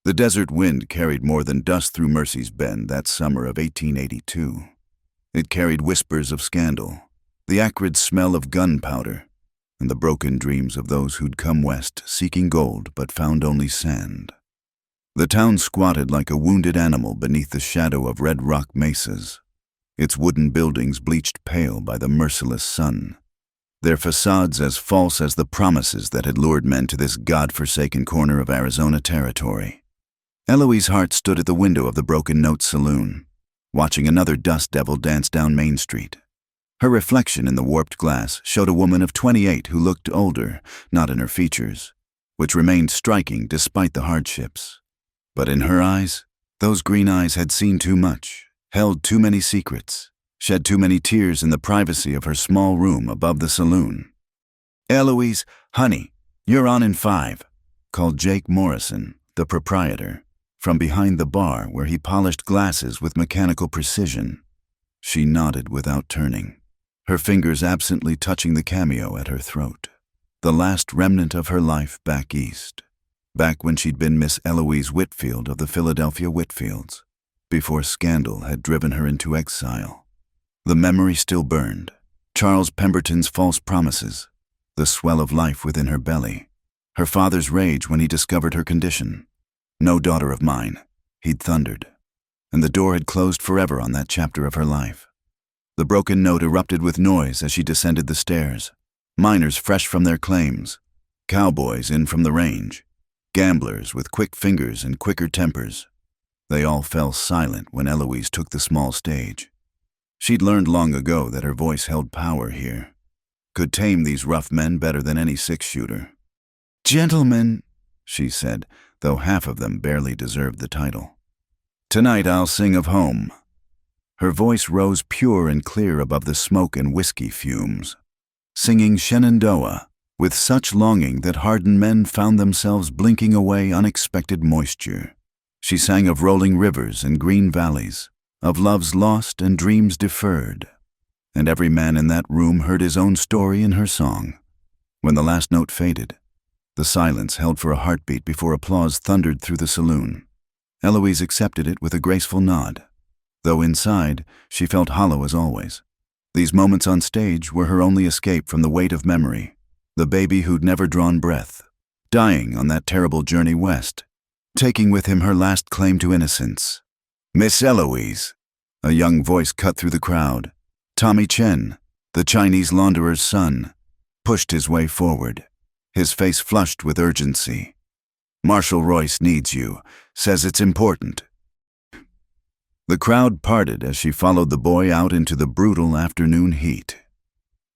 The desert wind carried more than dust through Mercy's Bend that summer of 1882. It carried whispers of scandal, the acrid smell of gunpowder, and the broken dreams of those who'd come west seeking gold but found only sand. The town squatted like a wounded animal beneath the shadow of red rock mesas, its wooden buildings bleached pale by the merciless sun, their facades as false as the promises that had lured men to this god-forsaken corner of Arizona territory. Eloise's heart stood at the window of the Broken Note Saloon, watching another dust devil dance down Main Street. Her reflection in the warped glass showed a woman of 28 who looked older, not in her features, which remained striking despite the hardships. But in her eyes, those green eyes had seen too much, held too many secrets, shed too many tears in the privacy of her small room above the saloon. "Eloise, honey, you're on in 5, called Jake Morrison, the proprietor, from behind the bar where he polished glasses with mechanical precision. She nodded without turning, her fingers absently touching the cameo at her throat, the last remnant of her life back east, back when she'd been Miss Eloise Whitfield of the Philadelphia Whitfields, before scandal had driven her into exile. The memory still burned, Charles Pemberton's false promises, the swell of life within her belly, her father's rage when he discovered her condition. "No daughter of mine," he'd thundered, and the door had closed forever on that chapter of her life. The broken note erupted with noise as she descended the stairs. Miners fresh from their claims, cowboys in from the range, gamblers with quick fingers and quicker tempers. They all fell silent when Eloise took the small stage. She'd learned long ago that her voice held power here, could tame these rough men better than any six-shooter. "Gentlemen," she said, though half of them barely deserved the title. "Tonight I'll sing of home." Her voice rose pure and clear above the smoke and whiskey fumes, singing Shenandoah with such longing that hardened men found themselves blinking away unexpected moisture. She sang of rolling rivers and green valleys, of loves lost and dreams deferred, and every man in that room heard his own story in her song. When the last note faded, the silence held for a heartbeat before applause thundered through the saloon. Eloise accepted it with a graceful nod, though inside she felt hollow as always. These moments on stage were her only escape from the weight of memory, the baby who'd never drawn breath, dying on that terrible journey west, taking with him her last claim to innocence. "Miss Eloise," a young voice cut through the crowd. Tommy Chen, the Chinese launderer's son, pushed his way forward, his face flushed with urgency. "Marshal Royce needs you, says it's important." The crowd parted as she followed the boy out into the brutal afternoon heat.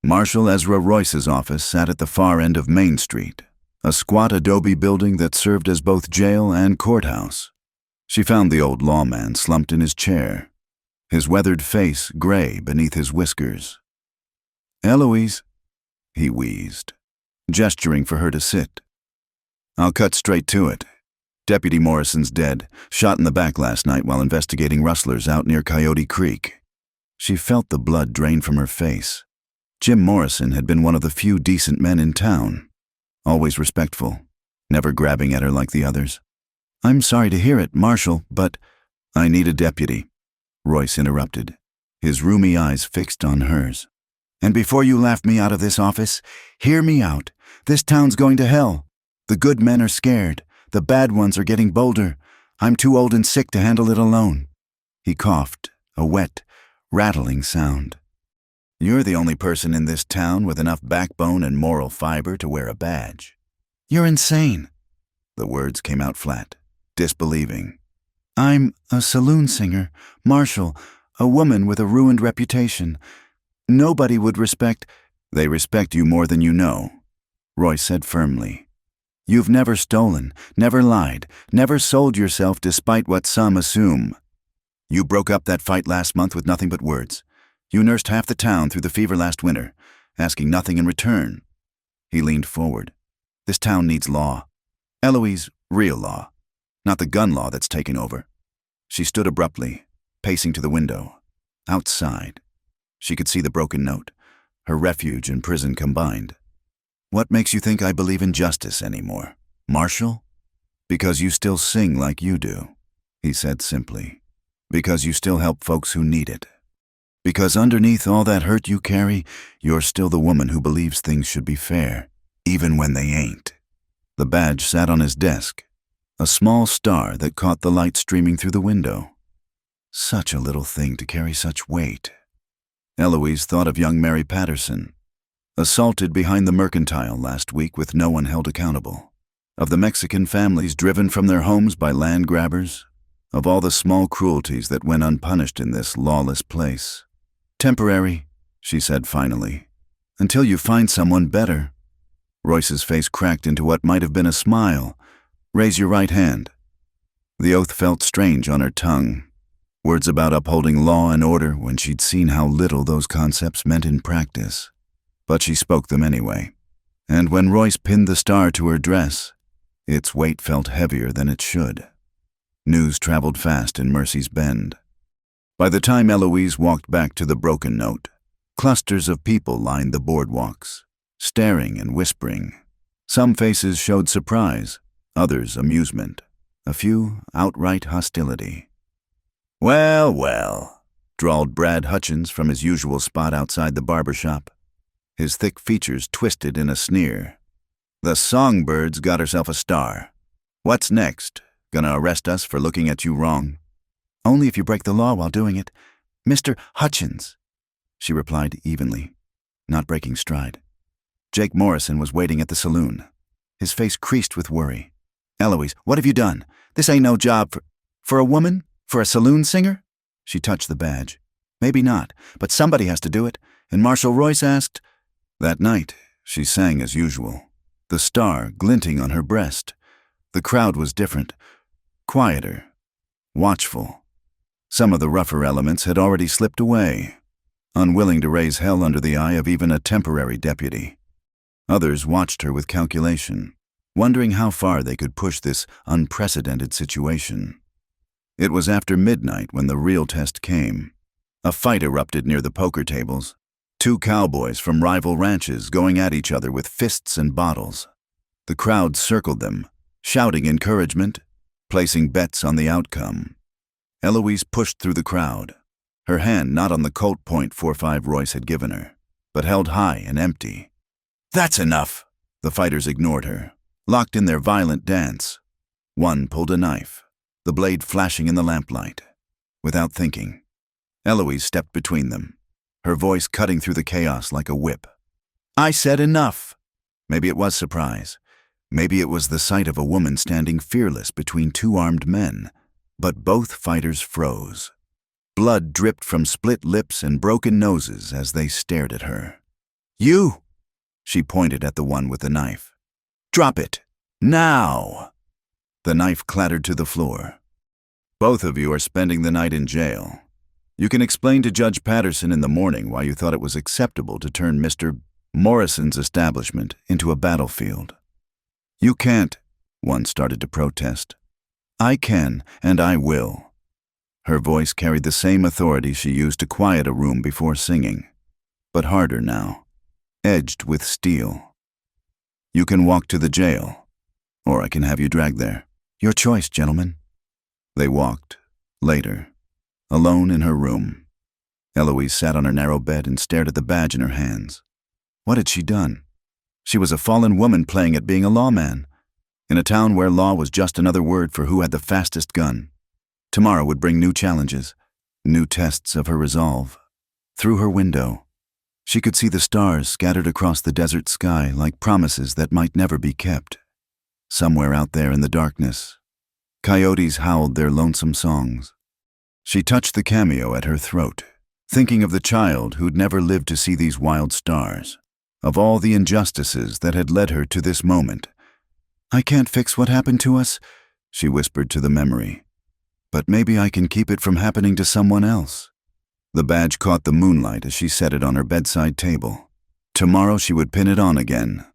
Marshal Ezra Royce's office sat at the far end of Main Street, a squat adobe building that served as both jail and courthouse. She found the old lawman slumped in his chair, his weathered face gray beneath his whiskers. "Eloise," he wheezed, gesturing for her to sit. "I'll cut straight to it. Deputy Morrison's dead, shot in the back last night while investigating rustlers out near Coyote Creek." She felt the blood drain from her face. Jim Morrison had been one of the few decent men in town, always respectful, never grabbing at her like the others. "I'm sorry to hear it, Marshal, but—" "I need a deputy," Royce interrupted, his rheumy eyes fixed on hers. "And before you laugh me out of this office, hear me out. This town's going to hell. The good men are scared. The bad ones are getting bolder. I'm too old and sick to handle it alone." He coughed, a wet, rattling sound. "You're the only person in this town with enough backbone and moral fiber to wear a badge." "You're insane." The words came out flat, disbelieving. "I'm a saloon singer, Marshal, a woman with a ruined reputation. Nobody would respect—" "They respect you more than you know," Royce said firmly. "You've never stolen, never lied, never sold yourself despite what some assume. You broke up that fight last month with nothing but words. You nursed half the town through the fever last winter, asking nothing in return." He leaned forward. "This town needs law. Eloise, real law. Not the gun law that's taken over." She stood abruptly, pacing to the window. Outside, she could see the broken note, her refuge and prison combined. "What makes you think I believe in justice anymore, Marshal?" Because you still sing like you do, he said simply. Because you still help folks who need it. Because underneath all that hurt you carry, you're still the woman who believes things should be fair, even when they ain't. The badge sat on his desk, a small star that caught the light streaming through the window. Such a little thing to carry such weight. Eloise thought of young Mary Patterson, assaulted behind the mercantile last week with no one held accountable. Of the Mexican families driven from their homes by land grabbers. Of all the small cruelties that went unpunished in this lawless place. Temporary, she said finally, until you find someone better. Royce's face cracked into what might have been a smile. Raise your right hand. The oath felt strange on her tongue. Words about upholding law and order when she'd seen how little those concepts meant in practice. But she spoke them anyway. And when Royce pinned the star to her dress, its weight felt heavier than it should. News traveled fast in Mercy's Bend. By the time Eloise walked back to the broken note, clusters of people lined the boardwalks, staring and whispering. Some faces showed surprise, others amusement, a few outright hostility. "Well, well," drawled Brad Hutchins from his usual spot outside the barber shop, his thick features twisted in a sneer. "The Songbird's got herself a star. What's next? Gonna arrest us for looking at you wrong?" "Only if you break the law while doing it, Mr. Hutchins," she replied evenly, not breaking stride. Jake Morrison was waiting at the saloon, his face creased with worry. "Eloise, what have you done? This ain't no job for a woman? For a saloon singer?" She touched the badge. "Maybe not, but somebody has to do it, and Marshal Royce asked." That night, she sang as usual, the star glinting on her breast. The crowd was different, quieter, watchful. Some of the rougher elements had already slipped away, unwilling to raise hell under the eye of even a temporary deputy. Others watched her with calculation, wondering how far they could push this unprecedented situation. It was after midnight when the real test came. A fight erupted near the poker tables, two cowboys from rival ranches going at each other with fists and bottles. The crowd circled them, shouting encouragement, placing bets on the outcome. Eloise pushed through the crowd, her hand not on the Colt .45 Royce had given her, but held high and empty. "That's enough!" The fighters ignored her, locked in their violent dance. One pulled a knife, the blade flashing in the lamplight. Without thinking, Eloise stepped between them, her voice cutting through the chaos like a whip. "I said enough!" Maybe it was surprise. Maybe it was the sight of a woman standing fearless between two armed men. But both fighters froze. Blood dripped from split lips and broken noses as they stared at her. "You!" She pointed at the one with the knife. "Drop it! Now!" The knife clattered to the floor. "Both of you are spending the night in jail. You can explain to Judge Patterson in the morning why you thought it was acceptable to turn Mr. Morrison's establishment into a battlefield." "You can't," one started to protest. "I can, and I will." Her voice carried the same authority she used to quiet a room before singing, but harder now, edged with steel. "You can walk to the jail, or I can have you dragged there. Your choice, gentlemen." They walked, later, alone in her room. Eloise sat on her narrow bed and stared at the badge in her hands. What had she done? She was a fallen woman playing at being a lawman, in a town where law was just another word for who had the fastest gun. Tomorrow would bring new challenges, new tests of her resolve. Through her window, she could see the stars scattered across the desert sky like promises that might never be kept. Somewhere out there in the darkness, coyotes howled their lonesome songs. She touched the cameo at her throat, thinking of the child who'd never lived to see these wild stars, of all the injustices that had led her to this moment. "I can't fix what happened to us," she whispered to the memory, "but maybe I can keep it from happening to someone else." The badge caught the moonlight as she set it on her bedside table. Tomorrow she would pin it on again,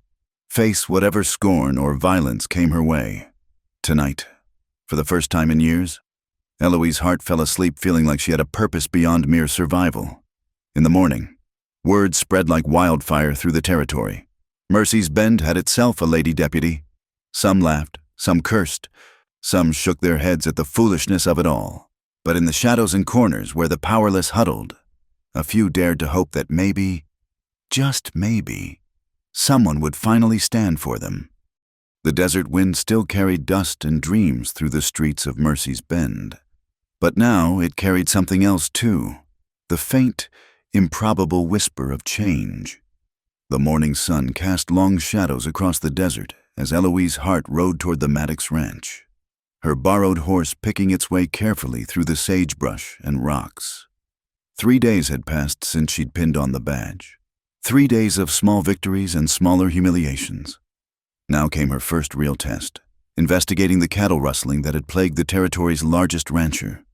face whatever scorn or violence came her way. Tonight, for the first time in years, Eloise's heart fell asleep feeling like she had a purpose beyond mere survival. In the morning, word spread like wildfire through the territory. Mercy's Bend had itself a lady deputy. Some laughed, Some cursed, some shook their heads at the foolishness of it all. But in the shadows and corners where the powerless huddled, a few dared to hope that maybe, just maybe, someone would finally stand for them. The desert wind still carried dust and dreams through the streets of Mercy's Bend. But now it carried something else too, the faint, improbable whisper of change. The morning sun cast long shadows across the desert as Eloise's heart rode toward the Maddox Ranch, her borrowed horse picking its way carefully through the sagebrush and rocks. 3 days had passed since she'd pinned on the badge. 3 days of small victories and smaller humiliations. Now came her first real test, investigating the cattle rustling that had plagued the territory's largest rancher,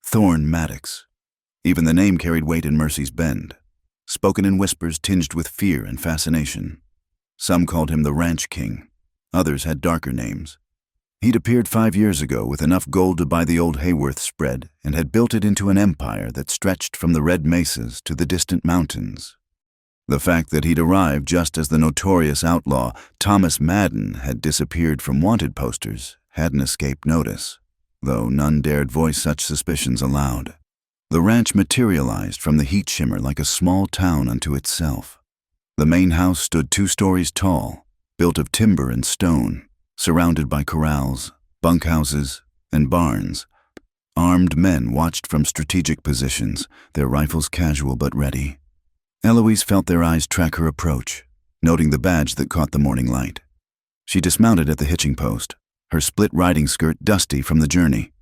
Thorne Maddox. Even the name carried weight in Mercy's Bend, spoken in whispers tinged with fear and fascination. Some called him the Ranch King. Others had darker names. He'd appeared 5 years ago with enough gold to buy the old Hayworth spread and had built it into an empire that stretched from the red mesas to the distant mountains. The fact that he'd arrived just as the notorious outlaw Thomas Madden had disappeared from wanted posters hadn't escaped notice, though none dared voice such suspicions aloud. The ranch materialized from the heat shimmer like a small town unto itself. The main house stood 2 stories tall, built of timber and stone, surrounded by corrals, bunkhouses, and barns. Armed men watched from strategic positions, their rifles casual but ready. Eloise felt their eyes track her approach, noting the badge that caught the morning light. She dismounted at the hitching post, her split riding skirt dusty from the journey.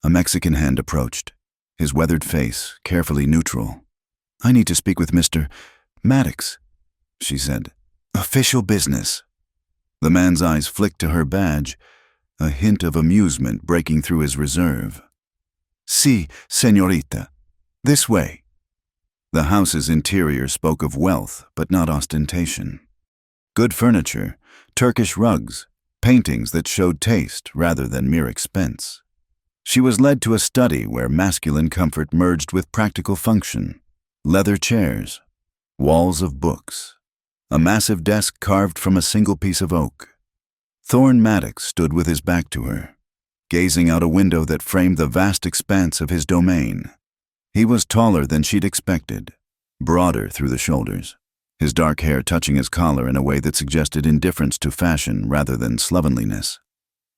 A Mexican hand approached, his weathered face carefully neutral. "I need to speak with Mr. Maddox," she said. "Official business." The man's eyes flicked to her badge, a hint of amusement breaking through his reserve. "Si, señorita. This way." The house's interior spoke of wealth, but not ostentation. Good furniture, Turkish rugs, paintings that showed taste rather than mere expense. She was led to a study where masculine comfort merged with practical function. Leather chairs, walls of books, a massive desk carved from a single piece of oak. Thorne Maddox stood with his back to her, gazing out a window that framed the vast expanse of his domain. He was taller than she'd expected, broader through the shoulders, his dark hair touching his collar in a way that suggested indifference to fashion rather than slovenliness.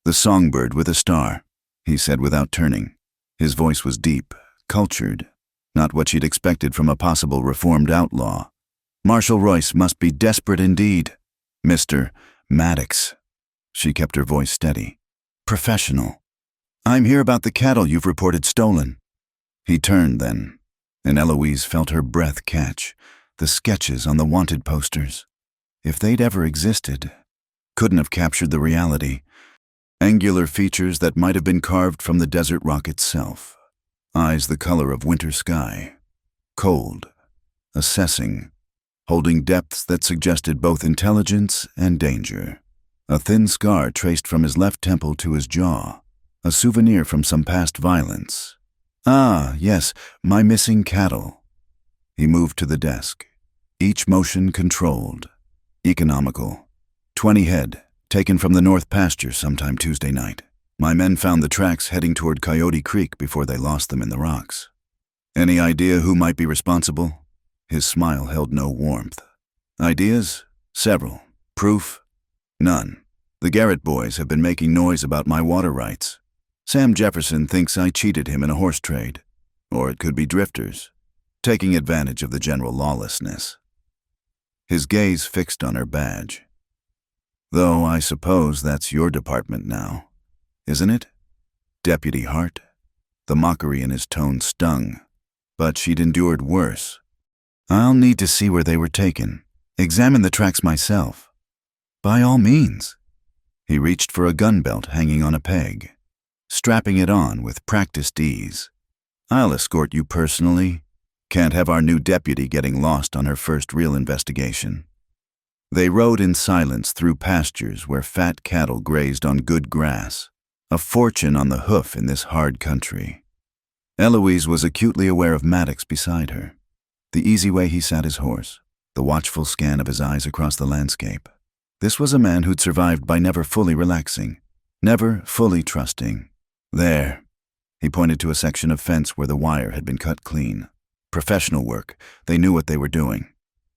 "The songbird with a star," he said without turning. His voice was deep, cultured, not what she'd expected from a possible reformed outlaw. "Marshal Royce must be desperate indeed. Mr. Maddox." She kept her voice steady. "Professional. I'm here about the cattle you've reported stolen." He turned then, and Eloise felt her breath catch, the sketches on the wanted posters. If they'd ever existed, couldn't have captured the reality. Angular features that might have been carved from the desert rock itself. Eyes the color of winter sky. Cold, assessing, holding depths that suggested both intelligence and danger. A thin scar traced from his left temple to his jaw, a souvenir from some past violence. "Ah, yes, my missing cattle." He moved to the desk, each motion controlled, economical. 20 head, taken from the north pasture sometime Tuesday night. My men found the tracks heading toward Coyote Creek before they lost them in the rocks. "Any idea who might be responsible?" His smile held no warmth. "Ideas? Several. Proof? None. The Garrett boys have been making noise about my water rights. Sam Jefferson thinks I cheated him in a horse trade. Or it could be drifters, taking advantage of the general lawlessness." His gaze fixed on her badge. "Though I suppose that's your department now, isn't it? Deputy Hart?" The mockery in his tone stung, but she'd endured worse. "I'll need to see where they were taken. Examine the tracks myself." "By all means." He reached for a gun belt hanging on a peg, strapping it on with practiced ease. "I'll escort you personally. Can't have our new deputy getting lost on her first real investigation." They rode in silence through pastures where fat cattle grazed on good grass, a fortune on the hoof in this hard country. Eloise was acutely aware of Maddox beside her, the easy way he sat his horse, the watchful scan of his eyes across the landscape. This was a man who'd survived by never fully relaxing, never fully trusting. There. He pointed to a section of fence where the wire had been cut clean. Professional work. They knew what they were doing.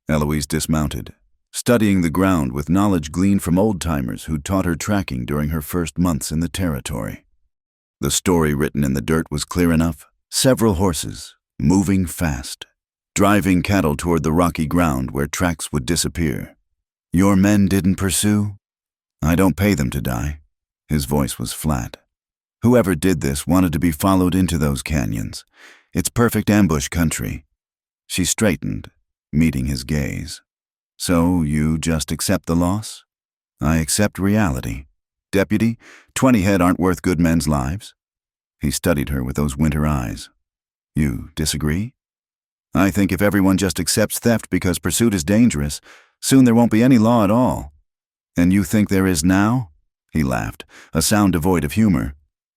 Eloise dismounted, studying the ground with knowledge gleaned from old-timers who'd taught her tracking during her first months in the territory. The story written in the dirt was clear enough. Several horses, moving fast, driving cattle toward the rocky ground where tracks would disappear. Your men didn't pursue? I don't pay them to die. His voice was flat. Whoever did this wanted to be followed into those canyons. It's perfect ambush country. She straightened, meeting his gaze. So you just accept the loss? I accept reality. Deputy, 20 head aren't worth good men's lives. He studied her with those winter eyes. You disagree? I think if everyone just accepts theft because pursuit is dangerous, soon there won't be any law at all. And you think there is now? He laughed, a sound devoid of humor.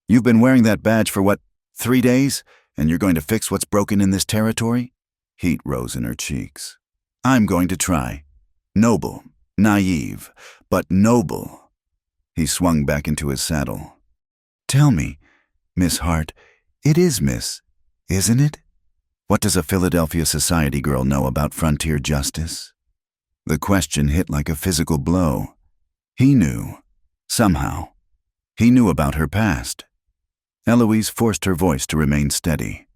You've been wearing that badge for what, 3 days? And you're going to fix what's broken in this territory? Heat rose in her cheeks. I'm going to try. Noble, naive, but noble. He swung back into his saddle. Tell me, Miss Hart, it is Miss, isn't it? What does a Philadelphia society girl know about frontier justice? The question hit like a physical blow. He knew. Somehow. He knew about her past. Eloise forced her voice to remain steady.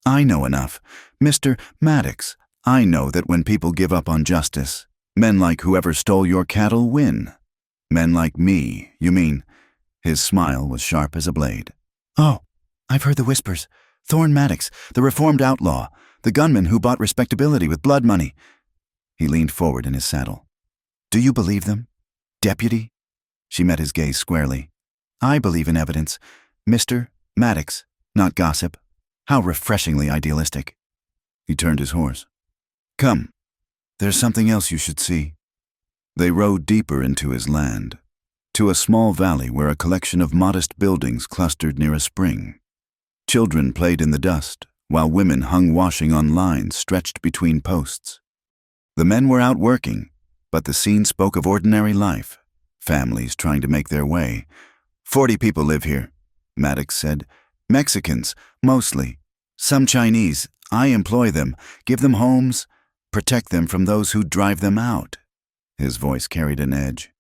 I know enough. Mr. Maddox, I know that when people give up on justice, men like whoever stole your cattle win. Men like me, you mean? His smile was sharp as a blade. Oh, I've heard the whispers. Thorne Maddox, the reformed outlaw, the gunman who bought respectability with blood money. He leaned forward in his saddle. Do you believe them? Deputy? She met his gaze squarely. I believe in evidence. Mr. Maddox, not gossip. How refreshingly idealistic. He turned his horse. Come, there's something else you should see. They rode deeper into his land, to a small valley where a collection of modest buildings clustered near a spring. Children played in the dust, while women hung washing on lines stretched between posts. The men were out working, but the scene spoke of ordinary life, families trying to make their way. 40 people live here, Maddox said. Mexicans, mostly. Some Chinese. I employ them, give them homes, protect them from those who drive them out. His voice carried an edge.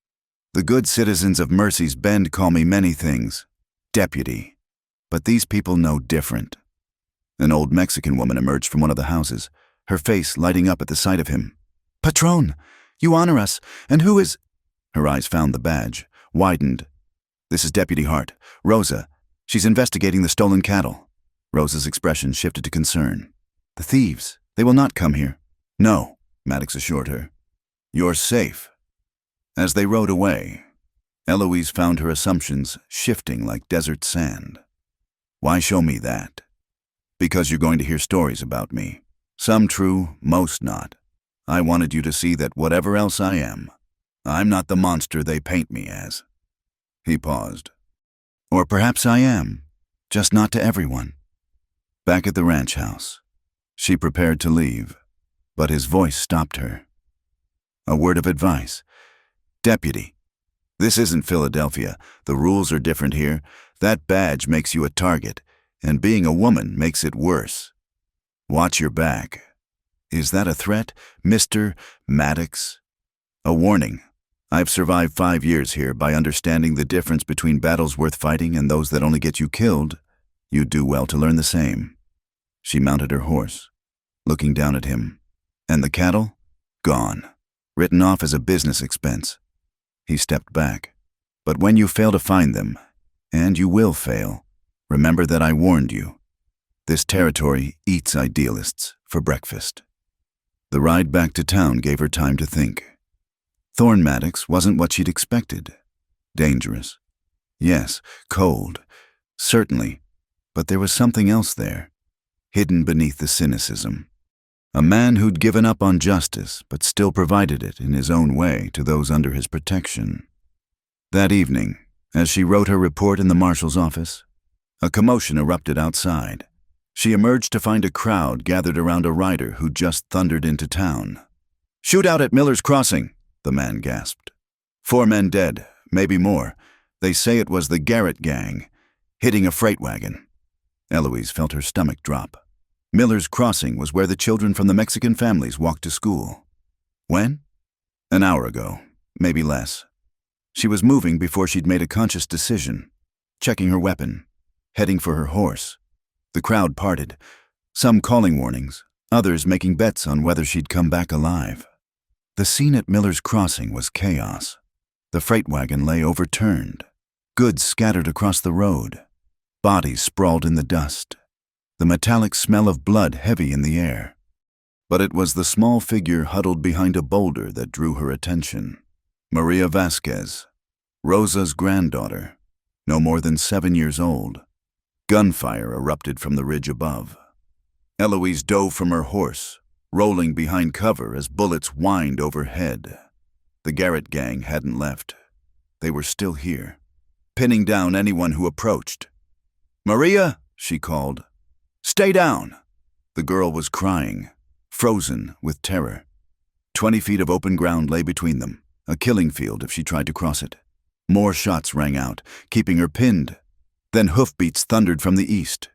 The good citizens of Mercy's Bend call me many things. Deputy. But these people know different. An old Mexican woman emerged from one of the houses, her face lighting up at the sight of him. Patron, you honor us, and who is... Her eyes found the badge, widened. This is Deputy Hart, Rosa. She's investigating the stolen cattle. Rosa's expression shifted to concern. The thieves, they will not come here. No, Maddox assured her. You're safe. As they rode away, Eloise found her assumptions shifting like desert sand. Why show me that? Because you're going to hear stories about me. Some true, most not. I wanted you to see that whatever else I am, I'm not the monster they paint me as. He paused. Or perhaps I am, just not to everyone. Back at the ranch house, she prepared to leave, but his voice stopped her. A word of advice. Deputy, this isn't Philadelphia. The rules are different here. That badge makes you a target, and being a woman makes it worse. Watch your back. Is that a threat, Mr. Maddox? A warning. I've survived 5 years here by understanding the difference between battles worth fighting and those that only get you killed. You'd do well to learn the same. She mounted her horse, looking down at him. And the cattle? Gone. Written off as a business expense. He stepped back. But when you fail to find them, and you will fail, remember that I warned you. This territory eats idealists for breakfast. The ride back to town gave her time to think. Thorne Maddox wasn't what she'd expected. Dangerous. Yes, cold. Certainly. But there was something else there, hidden beneath the cynicism. A man who'd given up on justice, but still provided it in his own way to those under his protection. That evening, as she wrote her report in the Marshal's office, a commotion erupted outside. She emerged to find a crowd gathered around a rider who'd just thundered into town. Shootout at Miller's Crossing, the man gasped. 4 men dead, maybe more. They say it was the Garrett gang, hitting a freight wagon. Eloise felt her stomach drop. Miller's Crossing was where the children from the Mexican families walked to school. When? An hour ago, maybe less. She was moving before she'd made a conscious decision, checking her weapon, heading for her horse. The crowd parted, some calling warnings, others making bets on whether she'd come back alive. The scene at Miller's Crossing was chaos. The freight wagon lay overturned, goods scattered across the road, bodies sprawled in the dust, the metallic smell of blood heavy in the air. But it was the small figure huddled behind a boulder that drew her attention. Maria Vasquez, Rosa's granddaughter, no more than 7 years old. Gunfire erupted from the ridge above. Eloise dove from her horse, rolling behind cover as bullets whined overhead. The Garrett gang hadn't left. They were still here, pinning down anyone who approached. "Maria," she called. "Stay down." The girl was crying, frozen with terror. 20 feet of open ground lay between them, a killing field if she tried to cross it. More shots rang out, keeping her pinned. Then hoofbeats thundered from the east.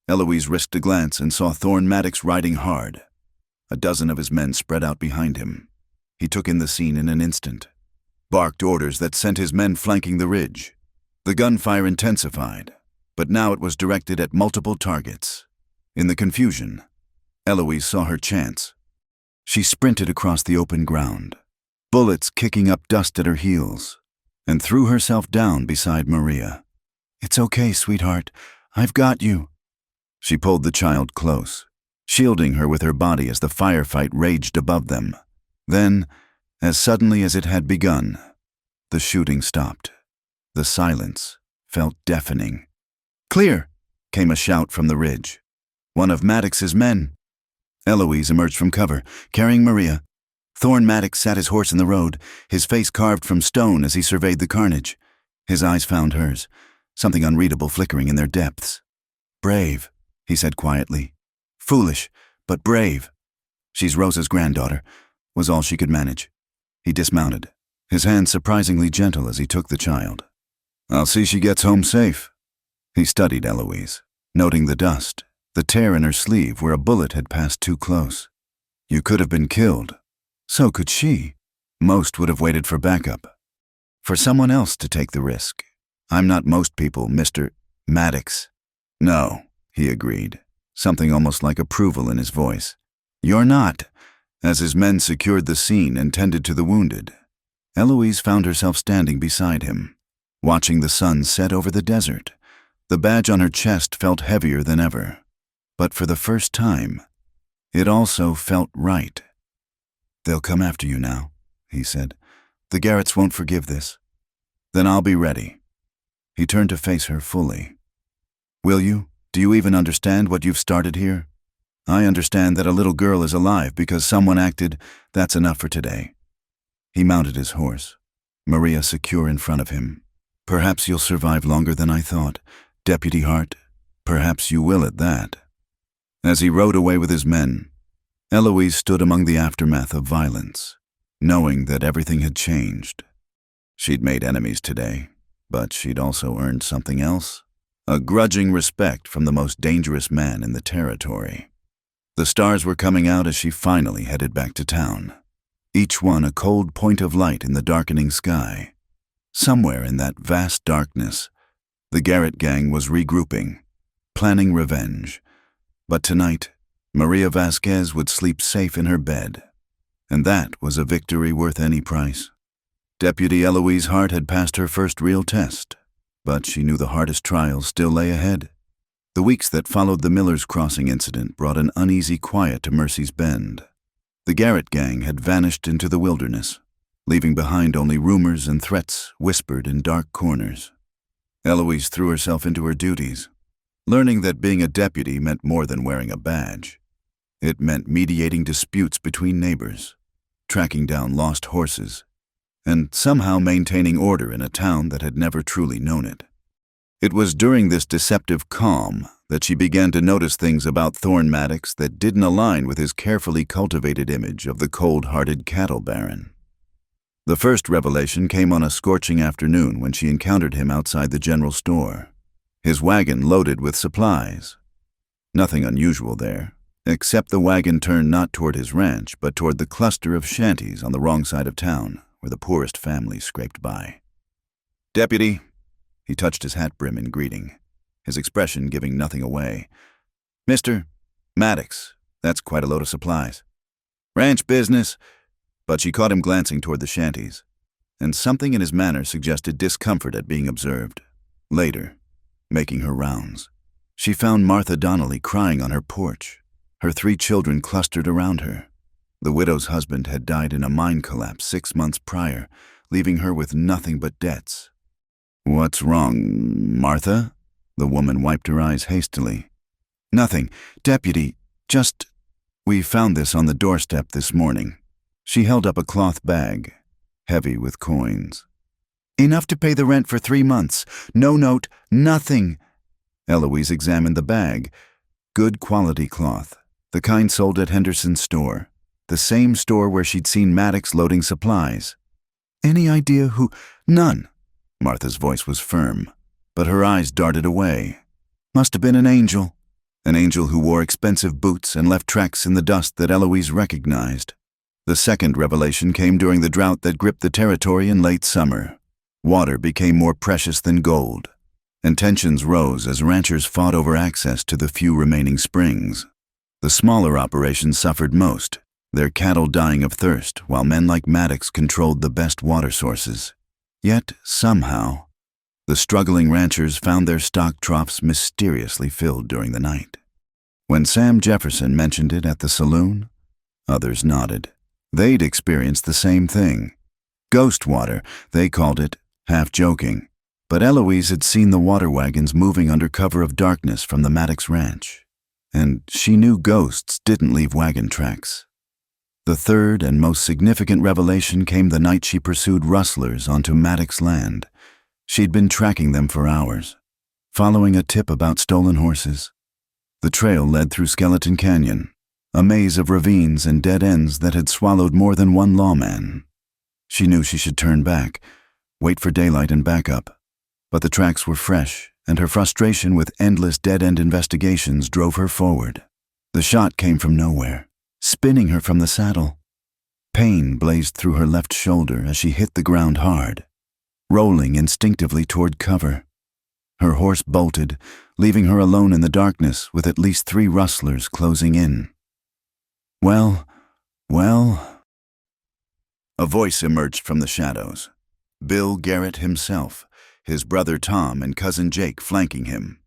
Eloise risked a glance and saw Thorne Maddox riding hard. A dozen of his men spread out behind him. He took in the scene in an instant, barked orders that sent his men flanking the ridge. The gunfire intensified, but now it was directed at multiple targets. In the confusion, Eloise saw her chance. She sprinted across the open ground, bullets kicking up dust at her heels, and threw herself down beside Maria. "It's okay, sweetheart. I've got you." She pulled the child close, shielding her with her body as the firefight raged above them. Then, as suddenly as it had begun, the shooting stopped. The silence felt deafening. "Clear!" came a shout from the ridge. "One of Maddox's men." Eloise emerged from cover, carrying Maria. Thorne Maddox sat his horse in the road, his face carved from stone as he surveyed the carnage. His eyes found hers, something unreadable flickering in their depths. "Brave," he said quietly. "Foolish, but brave." "She's Rosa's granddaughter," was all she could manage. He dismounted, his hand surprisingly gentle as he took the child. "I'll see she gets home safe." He studied Eloise, noting the dust, the tear in her sleeve where a bullet had passed too close. "You could have been killed. So could she. Most would have waited for backup. For someone else to take the risk. I'm not most people, Mr. Maddox." "No," he agreed, something almost like approval in his voice. "You're not." As his men secured the scene and tended to the wounded, Eloise found herself standing beside him, watching the sun set over the desert. The badge on her chest felt heavier than ever. But for the first time, it also felt right. "They'll come after you now," he said. "The Garretts won't forgive this." "Then I'll be ready." He turned to face her fully. "Will you? Do you even understand what you've started here? I understand that a little girl is alive because someone acted. That's enough for today." He mounted his horse, Maria secure in front of him. "Perhaps you'll survive longer than I thought, Deputy Hart. Perhaps you will at that." As he rode away with his men, Eloise stood among the aftermath of violence, knowing that everything had changed. She'd made enemies today, but she'd also earned something else, a grudging respect from the most dangerous man in the territory. The stars were coming out as she finally headed back to town, each one a cold point of light in the darkening sky. Somewhere in that vast darkness, the Garrett gang was regrouping, planning revenge. But tonight, Maria Vasquez would sleep safe in her bed, and that was a victory worth any price. Deputy Eloise Hart had passed her first real test, but she knew the hardest trials still lay ahead. The weeks that followed the Miller's Crossing incident brought an uneasy quiet to Mercy's Bend. The Garrett gang had vanished into the wilderness, leaving behind only rumors and threats whispered in dark corners. Eloise threw herself into her duties, learning that being a deputy meant more than wearing a badge. It meant mediating disputes between neighbors, tracking down lost horses, and somehow maintaining order in a town that had never truly known it. It was during this deceptive calm that she began to notice things about Thorne Maddox that didn't align with his carefully cultivated image of the cold-hearted cattle baron. The first revelation came on a scorching afternoon when she encountered him outside the general store, his wagon loaded with supplies. Nothing unusual there, except the wagon turned not toward his ranch, but toward the cluster of shanties on the wrong side of town, where the poorest families scraped by. "Deputy," he touched his hat brim in greeting, his expression giving nothing away. "Mr. Maddox, that's quite a load of supplies. Ranch business," but she caught him glancing toward the shanties, and something in his manner suggested discomfort at being observed. Later, making her rounds, she found Martha Donnelly crying on her porch, her 3 children clustered around her. The widow's husband had died in a mine collapse 6 months prior, leaving her with nothing but debts. "What's wrong, Martha?" The woman wiped her eyes hastily. "Nothing, Deputy, we found this on the doorstep this morning." She held up a cloth bag, heavy with coins. "Enough to pay the rent for 3 months. No note, nothing." Eloise examined the bag. Good quality cloth, the kind sold at Henderson's store, the same store where she'd seen Maddox loading supplies. "Any idea who—" "None." Martha's voice was firm, but her eyes darted away. "Must have been an angel who wore expensive boots and left tracks in the dust that Eloise recognized." The second revelation came during the drought that gripped the territory in late summer. Water became more precious than gold, and tensions rose as ranchers fought over access to the few remaining springs. The smaller operations suffered most, their cattle dying of thirst, while men like Maddox controlled the best water sources. Yet, somehow, the struggling ranchers found their stock troughs mysteriously filled during the night. When Sam Jefferson mentioned it at the saloon, others nodded. They'd experienced the same thing. Ghost water, they called it, half joking. But Eloise had seen the water wagons moving under cover of darkness from the Maddox ranch, and she knew ghosts didn't leave wagon tracks. The third and most significant revelation came the night she pursued rustlers onto Maddox land. She'd been tracking them for hours, following a tip about stolen horses. The trail led through Skeleton Canyon, a maze of ravines and dead ends that had swallowed more than one lawman. She knew she should turn back, wait for daylight and back up. But the tracks were fresh, and her frustration with endless dead-end investigations drove her forward. The shot came from nowhere, spinning her from the saddle. Pain blazed through her left shoulder as she hit the ground hard, rolling instinctively toward cover. Her horse bolted, leaving her alone in the darkness with at least 3 rustlers closing in. Well. A voice emerged from the shadows. Bill Garrett himself, his brother Tom and cousin Jake flanking him.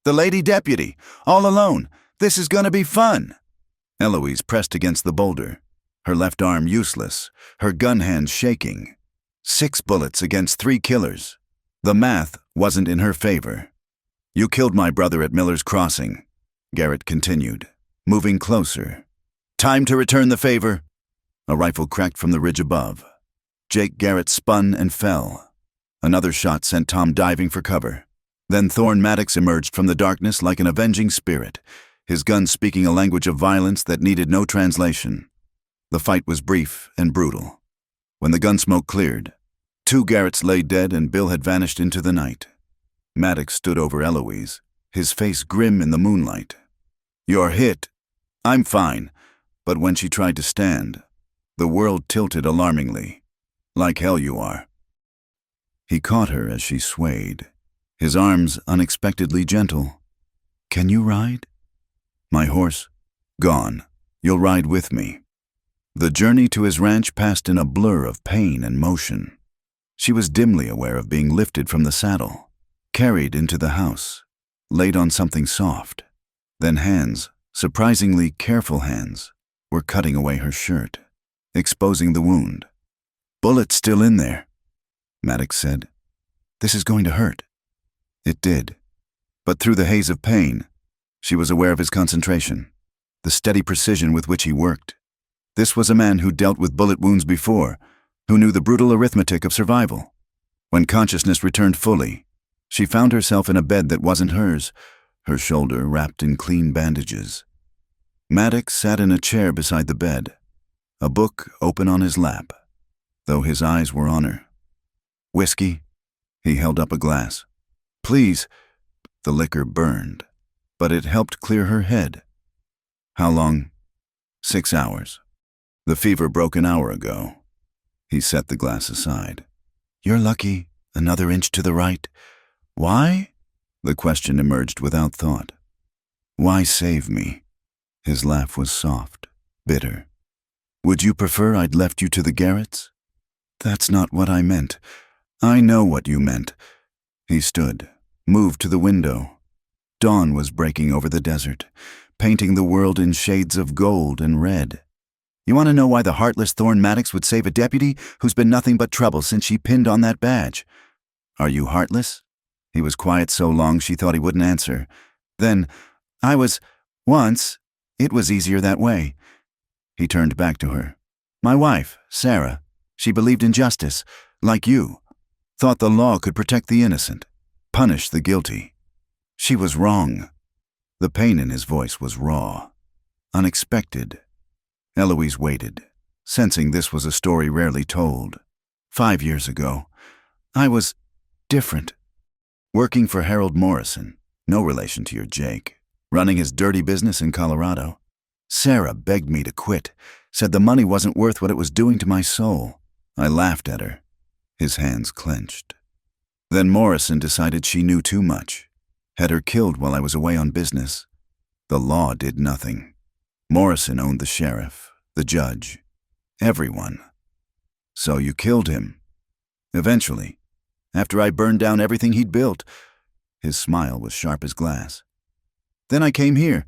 "The lady deputy, all alone. This is gonna be fun." Eloise pressed against the boulder, her left arm useless, her gun hand shaking. 6 bullets against 3 killers. The math wasn't in her favor. "You killed my brother at Miller's Crossing," Garrett continued, moving closer. "Time to return the favor." A rifle cracked from the ridge above. Jake Garrett spun and fell. Another shot sent Tom diving for cover. Then Thorne Maddox emerged from the darkness like an avenging spirit, his gun speaking a language of violence that needed no translation. The fight was brief and brutal. When the gun smoke cleared, 2 Garretts lay dead and Bill had vanished into the night. Maddox stood over Eloise, his face grim in the moonlight. "You're hit." "I'm fine." But when she tried to stand, the world tilted alarmingly. "Like hell you are." He caught her as she swayed, his arms unexpectedly gentle. "Can you ride?" "My horse? Gone. You'll ride with me." The journey to his ranch passed in a blur of pain and motion. She was dimly aware of being lifted from the saddle, carried into the house, laid on something soft. Then hands, surprisingly careful hands, were cutting away her shirt, exposing the wound. "Bullet's still in there," Maddox said. "This is going to hurt." It did. But through the haze of pain, she was aware of his concentration, the steady precision with which he worked. This was a man who dealt with bullet wounds before, who knew the brutal arithmetic of survival. When consciousness returned fully, she found herself in a bed that wasn't hers, her shoulder wrapped in clean bandages. Maddox sat in a chair beside the bed, a book open on his lap. though his eyes were on her. "Whiskey?" He held up a glass. "Please." The liquor burned, but it helped clear her head. "How long?" 6 hours. The fever broke an hour ago." He set the glass aside. "You're lucky. Another inch to the right." "Why?" The question emerged without thought. "Why save me?" His laugh was soft, bitter. "Would you prefer I'd left you to the garrets?" "That's not what I meant." "I know what you meant." He stood, moved to the window. Dawn was breaking over the desert, painting the world in shades of gold and red. "You want to know why the heartless Thorne Maddox would save a deputy who's been nothing but trouble since she pinned on that badge? Are you heartless?" He was quiet so long she thought he wouldn't answer. Then, "I was, once. It was easier that way." He turned back to her. "My wife, Sarah. She believed in justice, like you. Thought the law could protect the innocent, punish the guilty. She was wrong." The pain in his voice was raw, unexpected. Eloise waited, sensing this was a story rarely told. 5 years ago, I was different. Working for Harold Morrison, no relation to your Jake, running his dirty business in Colorado. Sarah begged me to quit, said the money wasn't worth what it was doing to my soul. I laughed at her. His hands clenched. Then Morrison decided she knew too much, had her killed while I was away on business. The law did nothing. Morrison owned the sheriff, the judge, everyone. So you killed him. Eventually, after I burned down everything he'd built. His smile was sharp as glass. Then I came here,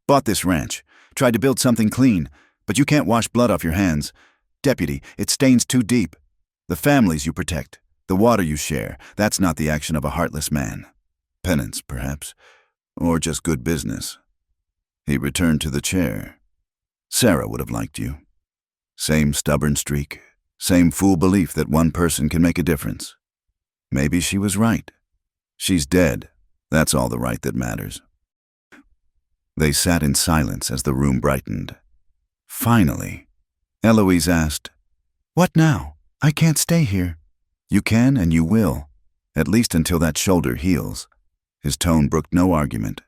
bought this ranch, tried to build something clean, but you can't wash blood off your hands. Deputy, it stains too deep. The families you protect, the water you share, that's not the action of a heartless man. Penance, perhaps, or just good business." He returned to the chair. "Sarah would have liked you. Same stubborn streak, same fool belief that one person can make a difference. Maybe she was right. She's dead. That's all the right that matters." They sat in silence as the room brightened. Finally, Eloise asked, "What now? I can't stay here." "You can and you will, at least until that shoulder heals." His tone brooked no argument.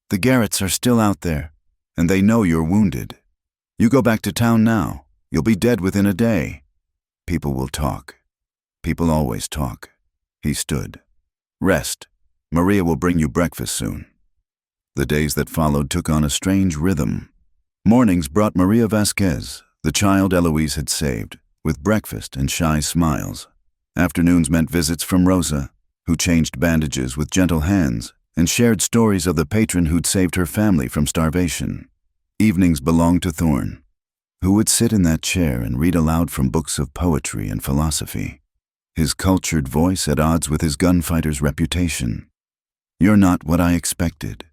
"The Garretts are still out there, and they know you're wounded. You go back to town now, you'll be dead within a day. People will talk. People always talk." He stood. "Rest. Maria will bring you breakfast soon." The days that followed took on a strange rhythm. Mornings brought Maria Vasquez, the child Eloise had saved, with breakfast and shy smiles. Afternoons meant visits from Rosa, who changed bandages with gentle hands and shared stories of the patron who'd saved her family from starvation. Evenings belonged to Thorne, who would sit in that chair and read aloud from books of poetry and philosophy, his cultured voice at odds with his gunfighter's reputation. "You're not what I expected,"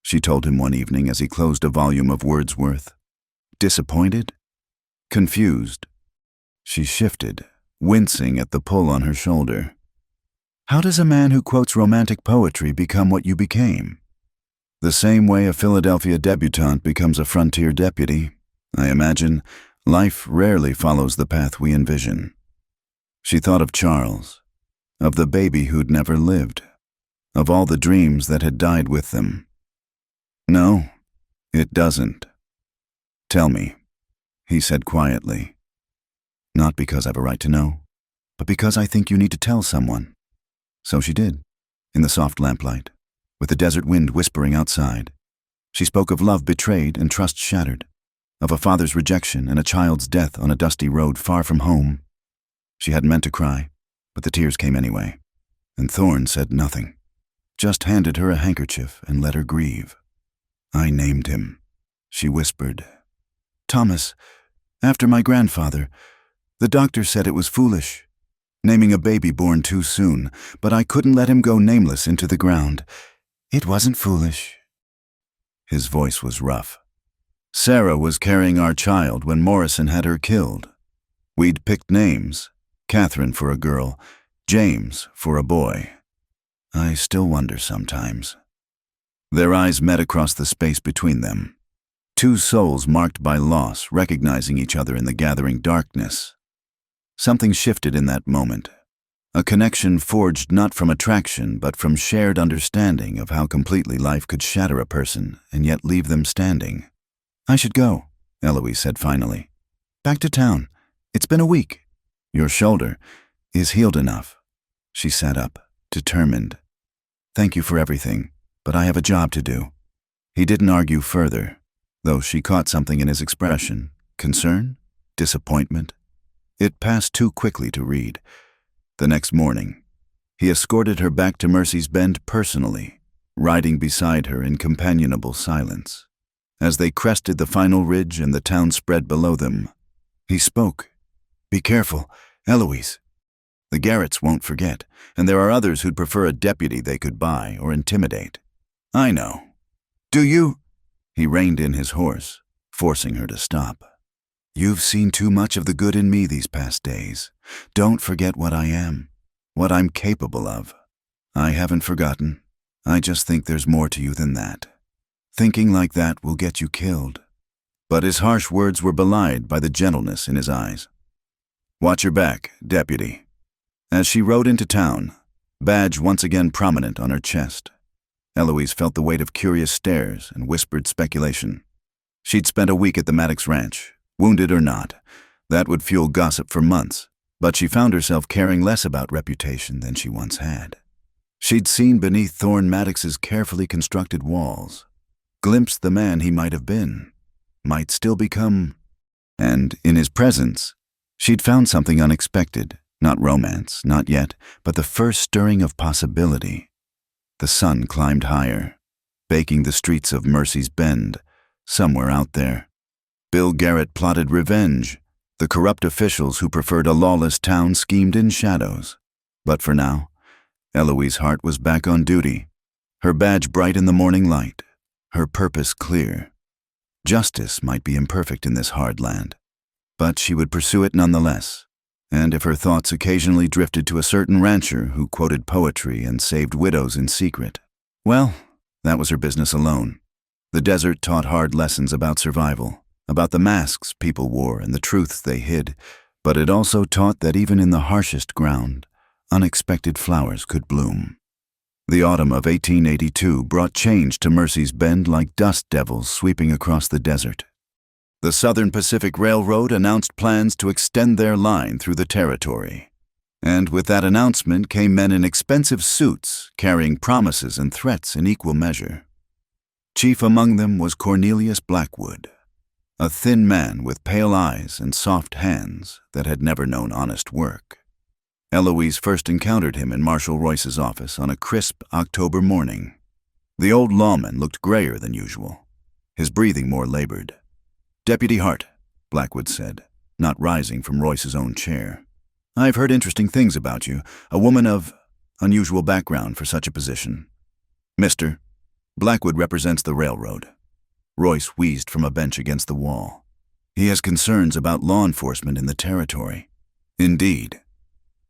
she told him one evening as he closed a volume of Wordsworth. "Disappointed? Confused?" She shifted, wincing at the pull on her shoulder. "How does a man who quotes romantic poetry become what you became?" "The same way a Philadelphia debutante becomes a frontier deputy. I imagine life rarely follows the path we envision." She thought of Charles, of the baby who'd never lived, of all the dreams that had died with them. "No, it doesn't." "Tell me," he said quietly. "Not because I've a right to know, but because I think you need to tell someone." So she did, in the soft lamplight, with the desert wind whispering outside. She spoke of love betrayed and trust shattered, of a father's rejection and a child's death on a dusty road far from home. She hadn't meant to cry, but the tears came anyway, and Thorne said nothing, just handed her a handkerchief and let her grieve. "I named him," she whispered. "Thomas, after my grandfather. The doctor said it was foolish, naming a baby born too soon, but I couldn't let him go nameless into the ground. It wasn't foolish." His voice was rough. "Sarah was carrying our child when Morrison had her killed. We'd picked names, Catherine for a girl, James for a boy. I still wonder sometimes." Their eyes met across the space between them. Two souls marked by loss, recognizing each other in the gathering darkness. Something shifted in that moment. A connection forged not from attraction, but from shared understanding of how completely life could shatter a person and yet leave them standing. "I should go," Eloise said finally. "Back to town. It's been a week." "Your shoulder is healed enough." She sat up, determined. "Thank you for everything, but I have a job to do." He didn't argue further, though she caught something in his expression. Concern? Disappointment? It passed too quickly to read. The next morning, he escorted her back to Mercy's Bend personally, riding beside her in companionable silence. As they crested the final ridge and the town spread below them, he spoke. "Be careful, Eloise. The Garretts won't forget, and there are others who'd prefer a deputy they could buy or intimidate." "I know." "Do you?" He reined in his horse, forcing her to stop. "You've seen too much of the good in me these past days. Don't forget what I am, what I'm capable of." "I haven't forgotten. I just think there's more to you than that. Thinking like that will get you killed." But his harsh words were belied by the gentleness in his eyes. "Watch your back, deputy." As she rode into town, badge once again prominent on her chest, Eloise felt the weight of curious stares and whispered speculation. She'd spent a week at the Maddox Ranch, wounded or not. That would fuel gossip for months, but she found herself caring less about reputation than she once had. She'd seen beneath Thorne Maddox's carefully constructed walls, glimpsed the man he might have been, might still become, and in his presence, she'd found something unexpected, not romance, not yet, but the first stirring of possibility. The sun climbed higher, baking the streets of Mercy's Bend, somewhere out there. Bill Garrett plotted revenge. The corrupt officials who preferred a lawless town schemed in shadows. But for now, Eloise's heart was back on duty, her badge bright in the morning light, her purpose clear. Justice might be imperfect in this hard land, but she would pursue it nonetheless. And if her thoughts occasionally drifted to a certain rancher who quoted poetry and saved widows in secret, well, that was her business alone. The desert taught hard lessons about survival, about the masks people wore and the truths they hid, but it also taught that even in the harshest ground, unexpected flowers could bloom. The autumn of 1882 brought change to Mercy's Bend like dust devils sweeping across the desert. The Southern Pacific Railroad announced plans to extend their line through the territory. And with that announcement came men in expensive suits, carrying promises and threats in equal measure. Chief among them was Cornelius Blackwood, a thin man with pale eyes and soft hands that had never known honest work. Eloise first encountered him in Marshal Royce's office on a crisp October morning. The old lawman looked grayer than usual, his breathing more labored. "Deputy Hart," Blackwood said, not rising from Royce's own chair. "I've heard interesting things about you, a woman of unusual background for such a position." "Mister, Blackwood represents the railroad." Royce wheezed from a bench against the wall. "He has concerns about law enforcement in the territory." "Indeed."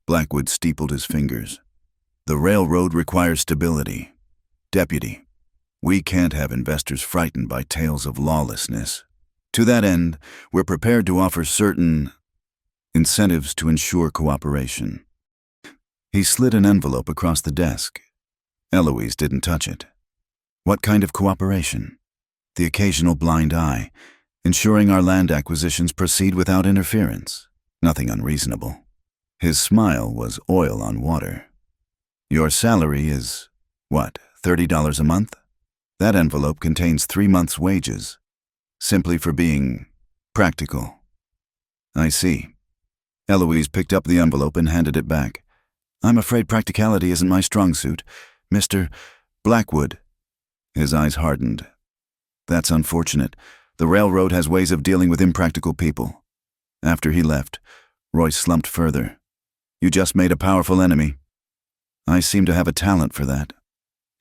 Blackwood steepled his fingers. "The railroad requires stability. Deputy, we can't have investors frightened by tales of lawlessness. To that end, we're prepared to offer certain incentives to ensure cooperation." He slid an envelope across the desk. Eloise didn't touch it. "What kind of cooperation?" "The occasional blind eye, ensuring our land acquisitions proceed without interference. Nothing unreasonable." His smile was oil on water. "Your salary is, what, $30 a month? That envelope contains 3 months' wages, simply for being practical." "I see." Eloise picked up the envelope and handed it back. "I'm afraid practicality isn't my strong suit, Mr. Blackwood." His eyes hardened. "That's unfortunate. The railroad has ways of dealing with impractical people." After he left, Royce slumped further. "You just made a powerful enemy." "I seem to have a talent for that.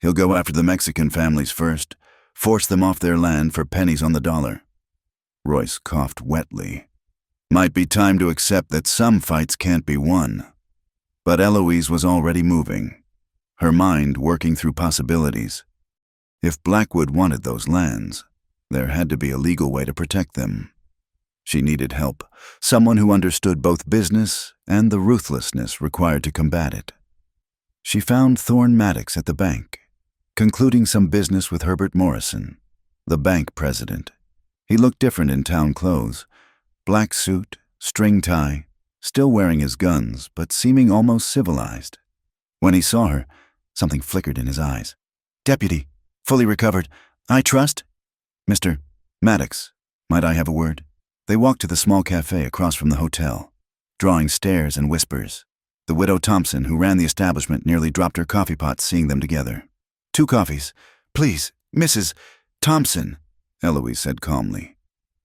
He'll go after the Mexican families first, force them off their land for pennies on the dollar." Royce coughed wetly. "Might be time to accept that some fights can't be won." But Eloise was already moving, her mind working through possibilities. If Blackwood wanted those lands, there had to be a legal way to protect them. She needed help, someone who understood both business and the ruthlessness required to combat it. She found Thorne Maddox at the bank, concluding some business with Herbert Morrison, the bank president. He looked different in town clothes, black suit, string tie, still wearing his guns, but seeming almost civilized. When he saw her, something flickered in his eyes. "Deputy, fully recovered. I trust?" "Mr. Maddox, might I have a word?" They walked to the small cafe across from the hotel, drawing stares and whispers. The widow Thompson, who ran the establishment, nearly dropped her coffee pot seeing them together. "2 coffees. Please, Mrs. Thompson," Eloise said calmly.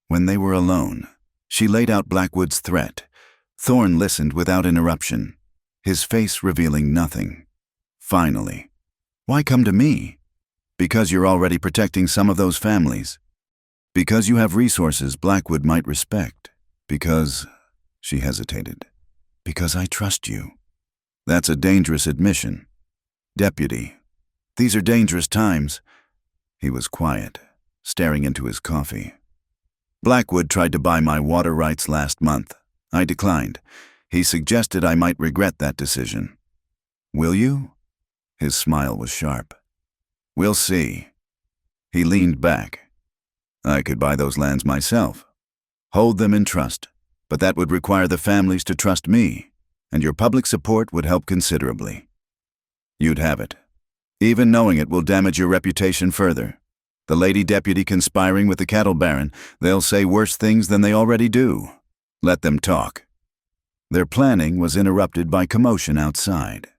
When they were alone, she laid out Blackwood's threat. Thorne listened without interruption, his face revealing nothing. Finally, "Why come to me?" "Because you're already protecting some of those families. Because you have resources Blackwood might respect. Because," she hesitated, "because I trust you." "That's a dangerous admission. Deputy, these are dangerous times." He was quiet, staring into his coffee. "Blackwood tried to buy my water rights last month. I declined. He suggested I might regret that decision." "Will you?" His smile was sharp. "We'll see." He leaned back. "I could buy those lands myself, hold them in trust, but that would require the families to trust me, and your public support would help considerably. You'd have it. Even knowing it will damage your reputation further. The lady deputy conspiring with the cattle baron, they'll say worse things than they already do. Let them talk." Their planning was interrupted by commotion outside.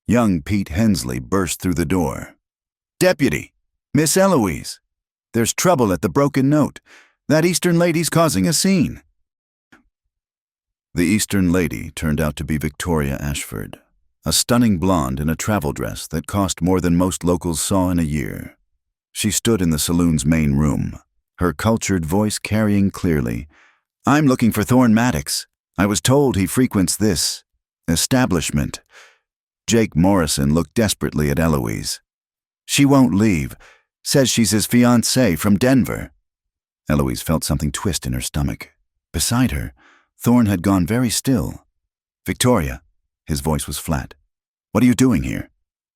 Young Pete Hensley burst through the door. "Deputy! Miss Eloise! There's trouble at the Broken Note. That Eastern lady's causing a scene." The Eastern lady turned out to be Victoria Ashford, a stunning blonde in a travel dress that cost more than most locals saw in a year. She stood in the saloon's main room, her cultured voice carrying clearly, "I'm looking for Thorne Maddox. I was told he frequents this establishment." Jake Morrison looked desperately at Eloise. "She won't leave. Says she's his fiancée from Denver." Eloise felt something twist in her stomach. Beside her, Thorne had gone very still. "Victoria," his voice was flat. "What are you doing here?"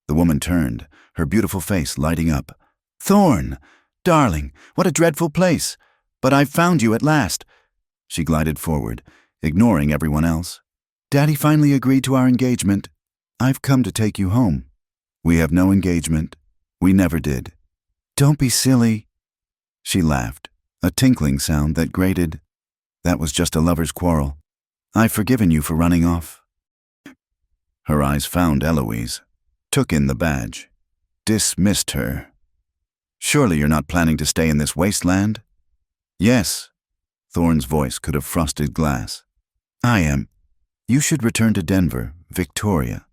The woman turned, her beautiful face lighting up. "Thorne, darling, what a dreadful place. But I've found you at last." She glided forward, ignoring everyone else. "Daddy finally agreed to our engagement. I've come to take you home." "We have no engagement. We never did." "Don't be silly." She laughed, a tinkling sound that grated. "That was just a lover's quarrel. I've forgiven you for running off." Her eyes found Eloise, took in the badge, dismissed her. "Surely you're not planning to stay in this wasteland?" "Yes." Thorne's voice could have frosted glass. "I am. You should return to Denver, Victoria.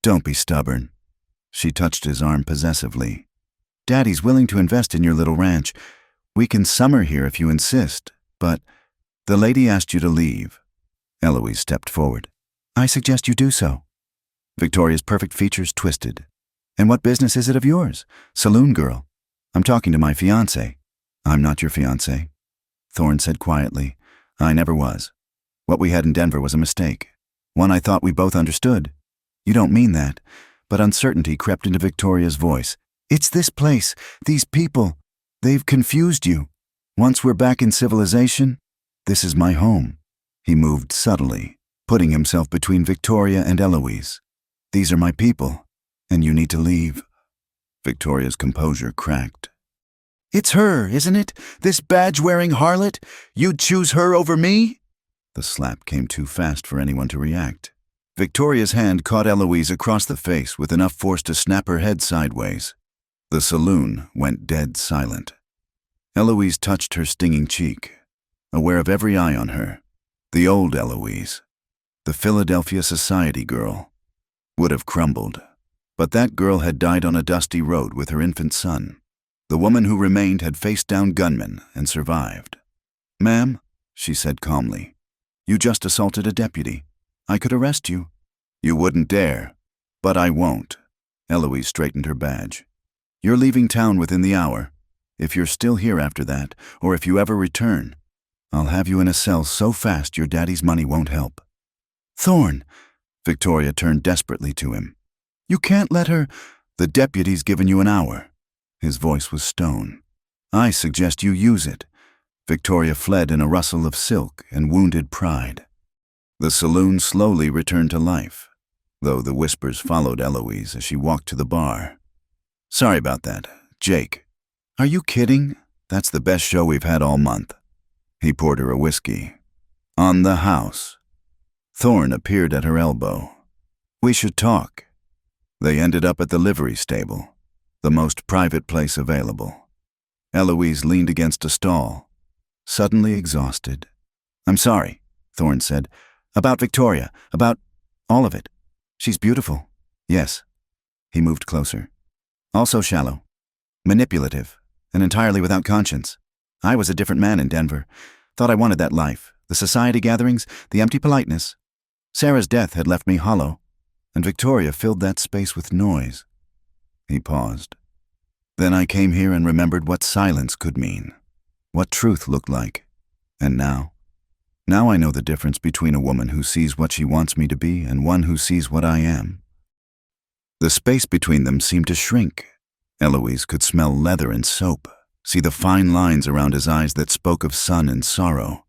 Don't be stubborn." She touched his arm possessively. "Daddy's willing to invest in your little ranch. We can summer here if you insist, but the lady asked you to leave." Eloise stepped forward. "I suggest you do so." Victoria's perfect features twisted. "And what business is it of yours? Saloon girl. I'm talking to my fiancé." "I'm not your fiancé," Thorne said quietly. "I never was. What we had in Denver was a mistake. One I thought we both understood." "You don't mean that." But uncertainty crept into Victoria's voice. "It's this place, these people. They've confused you. Once we're back in civilization, this is my home." He moved subtly, putting himself between Victoria and Eloise. "These are my people, and you need to leave." Victoria's composure cracked. "It's her, isn't it? This badge-wearing harlot? You'd choose her over me?" The slap came too fast for anyone to react. Victoria's hand caught Eloise across the face with enough force to snap her head sideways. The saloon went dead silent. Eloise touched her stinging cheek, aware of every eye on her. The old Eloise, the Philadelphia society girl, would have crumbled. But that girl had died on a dusty road with her infant son. The woman who remained had faced down gunmen and survived. "Ma'am," she said calmly, "you just assaulted a deputy. I could arrest you." "You wouldn't dare." "But I won't." Eloise straightened her badge. "You're leaving town within the hour. If you're still here after that, or if you ever return, I'll have you in a cell so fast your daddy's money won't help." "Thorne!" Victoria turned desperately to him. "You can't let her—" "The deputy's given you an hour." His voice was stone. "I suggest you use it." Victoria fled in a rustle of silk and wounded pride. The saloon slowly returned to life, though the whispers followed Eloise as she walked to the bar. "Sorry about that. Jake." "Are you kidding? That's the best show we've had all month." He poured her a whiskey. "On the house." Thorne appeared at her elbow. "We should talk." They ended up at the livery stable, the most private place available. Eloise leaned against a stall, suddenly exhausted. "I'm sorry," Thorne said. "About Victoria, about all of it. She's beautiful." "Yes." He moved closer. "Also shallow, manipulative, and entirely without conscience. I was a different man in Denver. Thought I wanted that life, the society gatherings, the empty politeness. Sarah's death had left me hollow, and Victoria filled that space with noise." He paused. "Then I came here and remembered what silence could mean, what truth looked like. And now I know the difference between a woman who sees what she wants me to be and one who sees what I am." The space between them seemed to shrink. Eloise could smell leather and soap, see the fine lines around his eyes that spoke of sun and sorrow.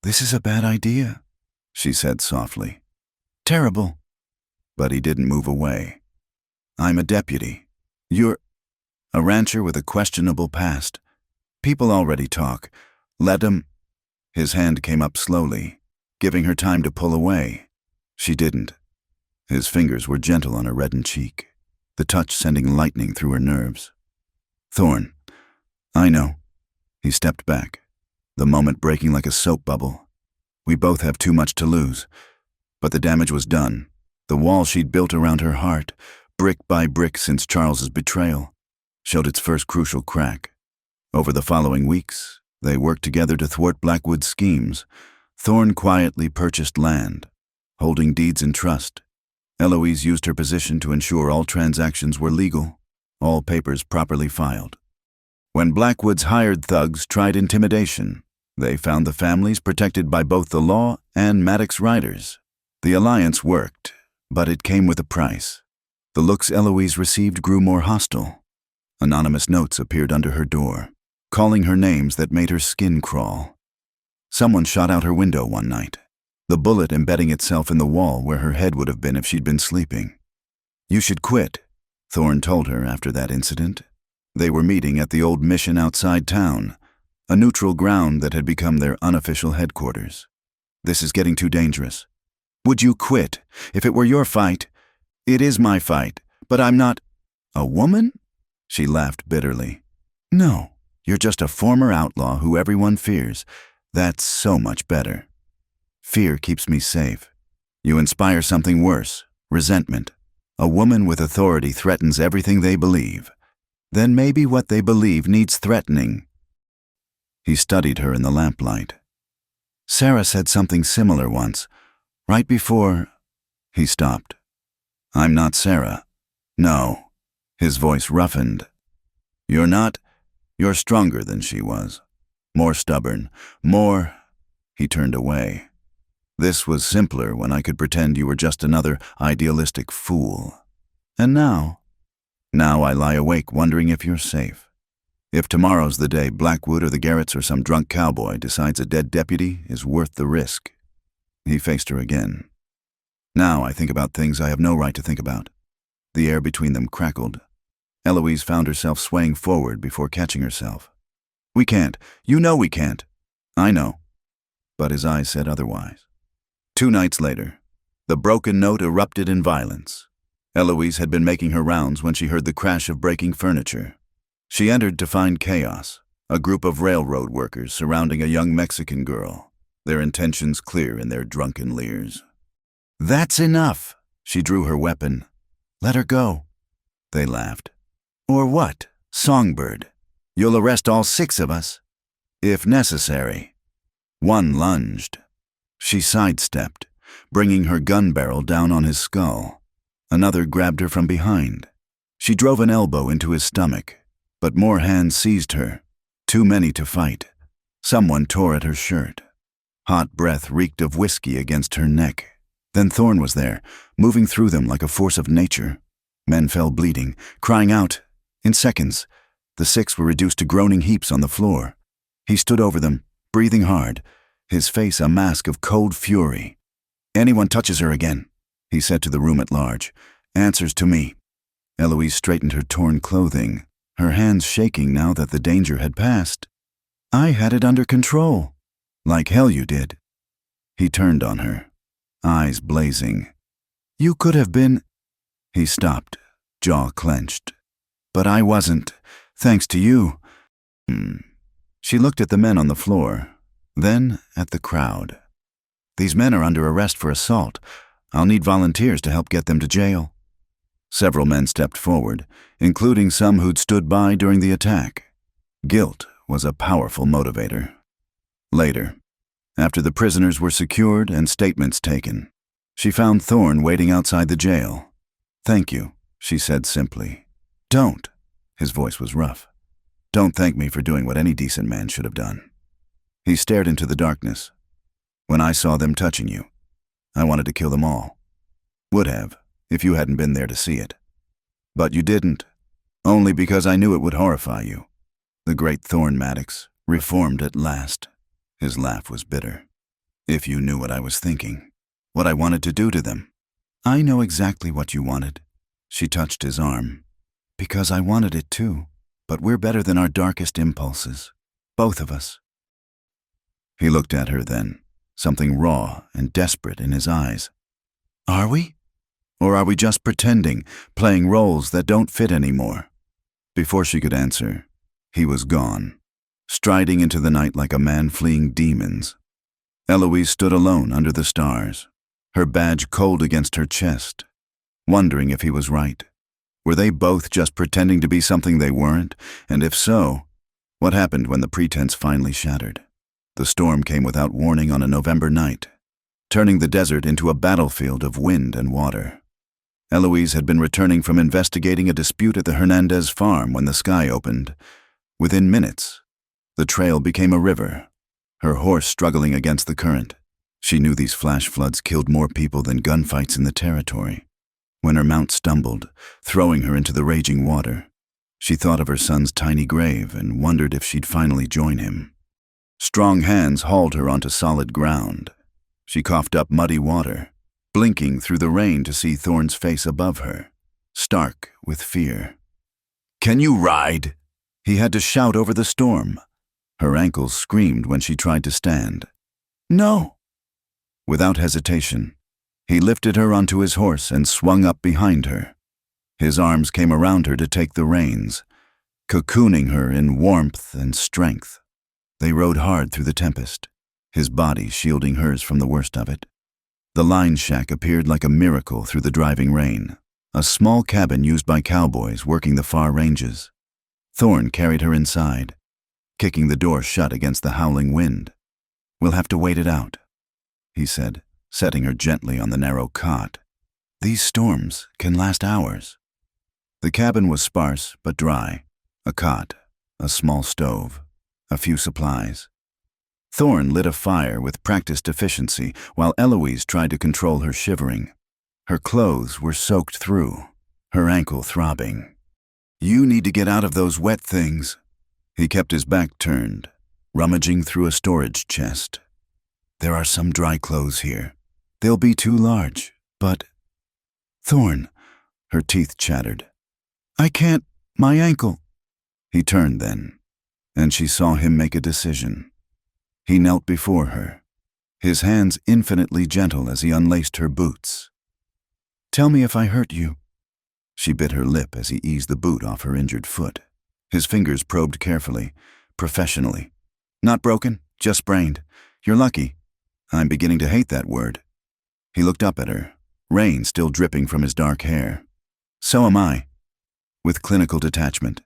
"This is a bad idea," she said softly. "Terrible." But he didn't move away. "I'm a deputy. You're a rancher with a questionable past. People already talk. Let 'em—" His hand came up slowly, giving her time to pull away. She didn't. His fingers were gentle on her reddened cheek, the touch sending lightning through her nerves. "Thorne, I know." He stepped back, the moment breaking like a soap bubble. "We both have too much to lose." But the damage was done. The wall she'd built around her heart, brick by brick since Charles's betrayal, showed its first crucial crack. Over the following weeks, they worked together to thwart Blackwood's schemes. Thorne quietly purchased land, holding deeds in trust. Eloise used her position to ensure all transactions were legal, all papers properly filed. When Blackwood's hired thugs tried intimidation, they found the families protected by both the law and Maddox riders. The alliance worked, but it came with a price. The looks Eloise received grew more hostile. Anonymous notes appeared under her door, calling her names that made her skin crawl. Someone shot out her window one night, the bullet embedding itself in the wall where her head would have been if she'd been sleeping. "You should quit," Thorne told her after that incident. They were meeting at the old mission outside town, a neutral ground that had become their unofficial headquarters. "This is getting too dangerous. Would you quit? If it were your fight—" "It is my fight, but I'm not—" "A woman?" She laughed bitterly. "No, you're just a former outlaw who everyone fears. That's so much better. Fear keeps me safe. You inspire something worse, resentment. A woman with authority threatens everything they believe. Then maybe what they believe needs threatening." He studied her in the lamplight. "Sarah said something similar once, right before—" He stopped. "I'm not Sarah. No." His voice roughened. "You're not. You're stronger than she was. More stubborn. More—" He turned away. "This was simpler when I could pretend you were just another idealistic fool. And now I lie awake wondering if you're safe. If tomorrow's the day Blackwood or the Garretts or some drunk cowboy decides a dead deputy is worth the risk." He faced her again. "Now I think about things I have no right to think about." The air between them crackled. Eloise found herself swaying forward before catching herself. "We can't. You know we can't." "I know." But his eyes said otherwise. 2 nights later, the broken note erupted in violence. Eloise had been making her rounds when she heard the crash of breaking furniture. She entered to find chaos, a group of railroad workers surrounding a young Mexican girl, their intentions clear in their drunken leers. "That's enough." She drew her weapon. "Let her go." They laughed. "Or what, Songbird? You'll arrest all 6 of us?" "If necessary." One lunged. She sidestepped, bringing her gun barrel down on his skull. Another grabbed her from behind. She drove an elbow into his stomach, but more hands seized her, too many to fight. Someone tore at her shirt. Hot breath reeked of whiskey against her neck. Then Thorn was there, moving through them like a force of nature. Men fell bleeding, crying out. In seconds, the 6 were reduced to groaning heaps on the floor. He stood over them, breathing hard, his face a mask of cold fury. "Anyone touches her again," he said to the room at large, "answers to me." Eloise straightened her torn clothing, her hands shaking now that the danger had passed. "I had it under control." "Like hell you did." He turned on her, eyes blazing. "You could have been—" He stopped, jaw clenched. "But I wasn't, thanks to you." She looked at the men on the floor, then at the crowd. "These men are under arrest for assault. I'll need volunteers to help get them to jail." Several men stepped forward, including some who'd stood by during the attack. Guilt was a powerful motivator. Later, after the prisoners were secured and statements taken, she found Thorn waiting outside the jail. "Thank you," she said simply. "Don't." His voice was rough. "Don't thank me for doing what any decent man should have done." He stared into the darkness. "When I saw them touching you, I wanted to kill them all. Would have, if you hadn't been there to see it. But you didn't, only because I knew it would horrify you." The great Thorn Maddox, reformed at last. His laugh was bitter. "If you knew what I was thinking, what I wanted to do to them." "I know exactly what you wanted." She touched his arm. "Because I wanted it too. But we're better than our darkest impulses. Both of us." He looked at her then, something raw and desperate in his eyes. "Are we? Or are we just pretending, playing roles that don't fit anymore?" Before she could answer, he was gone, striding into the night like a man fleeing demons. Eloise stood alone under the stars, her badge cold against her chest, wondering if he was right. Were they both just pretending to be something they weren't? And if so, what happened when the pretense finally shattered? The storm came without warning on a November night, turning the desert into a battlefield of wind and water. Eloise had been returning from investigating a dispute at the Hernandez farm when the sky opened. Within minutes, the trail became a river, her horse struggling against the current. She knew these flash floods killed more people than gunfights in the territory. When her mount stumbled, throwing her into the raging water, she thought of her son's tiny grave and wondered if she'd finally join him. Strong hands hauled her onto solid ground. She coughed up muddy water, blinking through the rain to see Thorn's face above her, stark with fear. "Can you ride?" He had to shout over the storm. Her ankles screamed when she tried to stand. "No." Without hesitation, he lifted her onto his horse and swung up behind her. His arms came around her to take the reins, cocooning her in warmth and strength. They rode hard through the tempest, his body shielding hers from the worst of it. The line shack appeared like a miracle through the driving rain, a small cabin used by cowboys working the far ranges. Thorn carried her inside, kicking the door shut against the howling wind. "We'll have to wait it out," he said, setting her gently on the narrow cot. "These storms can last hours." The cabin was sparse but dry. A cot, a small stove, a few supplies. Thorn lit a fire with practiced efficiency while Eloise tried to control her shivering. Her clothes were soaked through, her ankle throbbing. "You need to get out of those wet things." He kept his back turned, rummaging through a storage chest. "There are some dry clothes here. They'll be too large, but—" "Thorn," her teeth chattered. "I can't, my ankle." He turned then, and she saw him make a decision. He knelt before her, his hands infinitely gentle as he unlaced her boots. "Tell me if I hurt you." She bit her lip as he eased the boot off her injured foot. His fingers probed carefully, professionally. "Not broken, just sprained. You're lucky." "I'm beginning to hate that word." He looked up at her, rain still dripping from his dark hair. "So am I." With clinical detachment,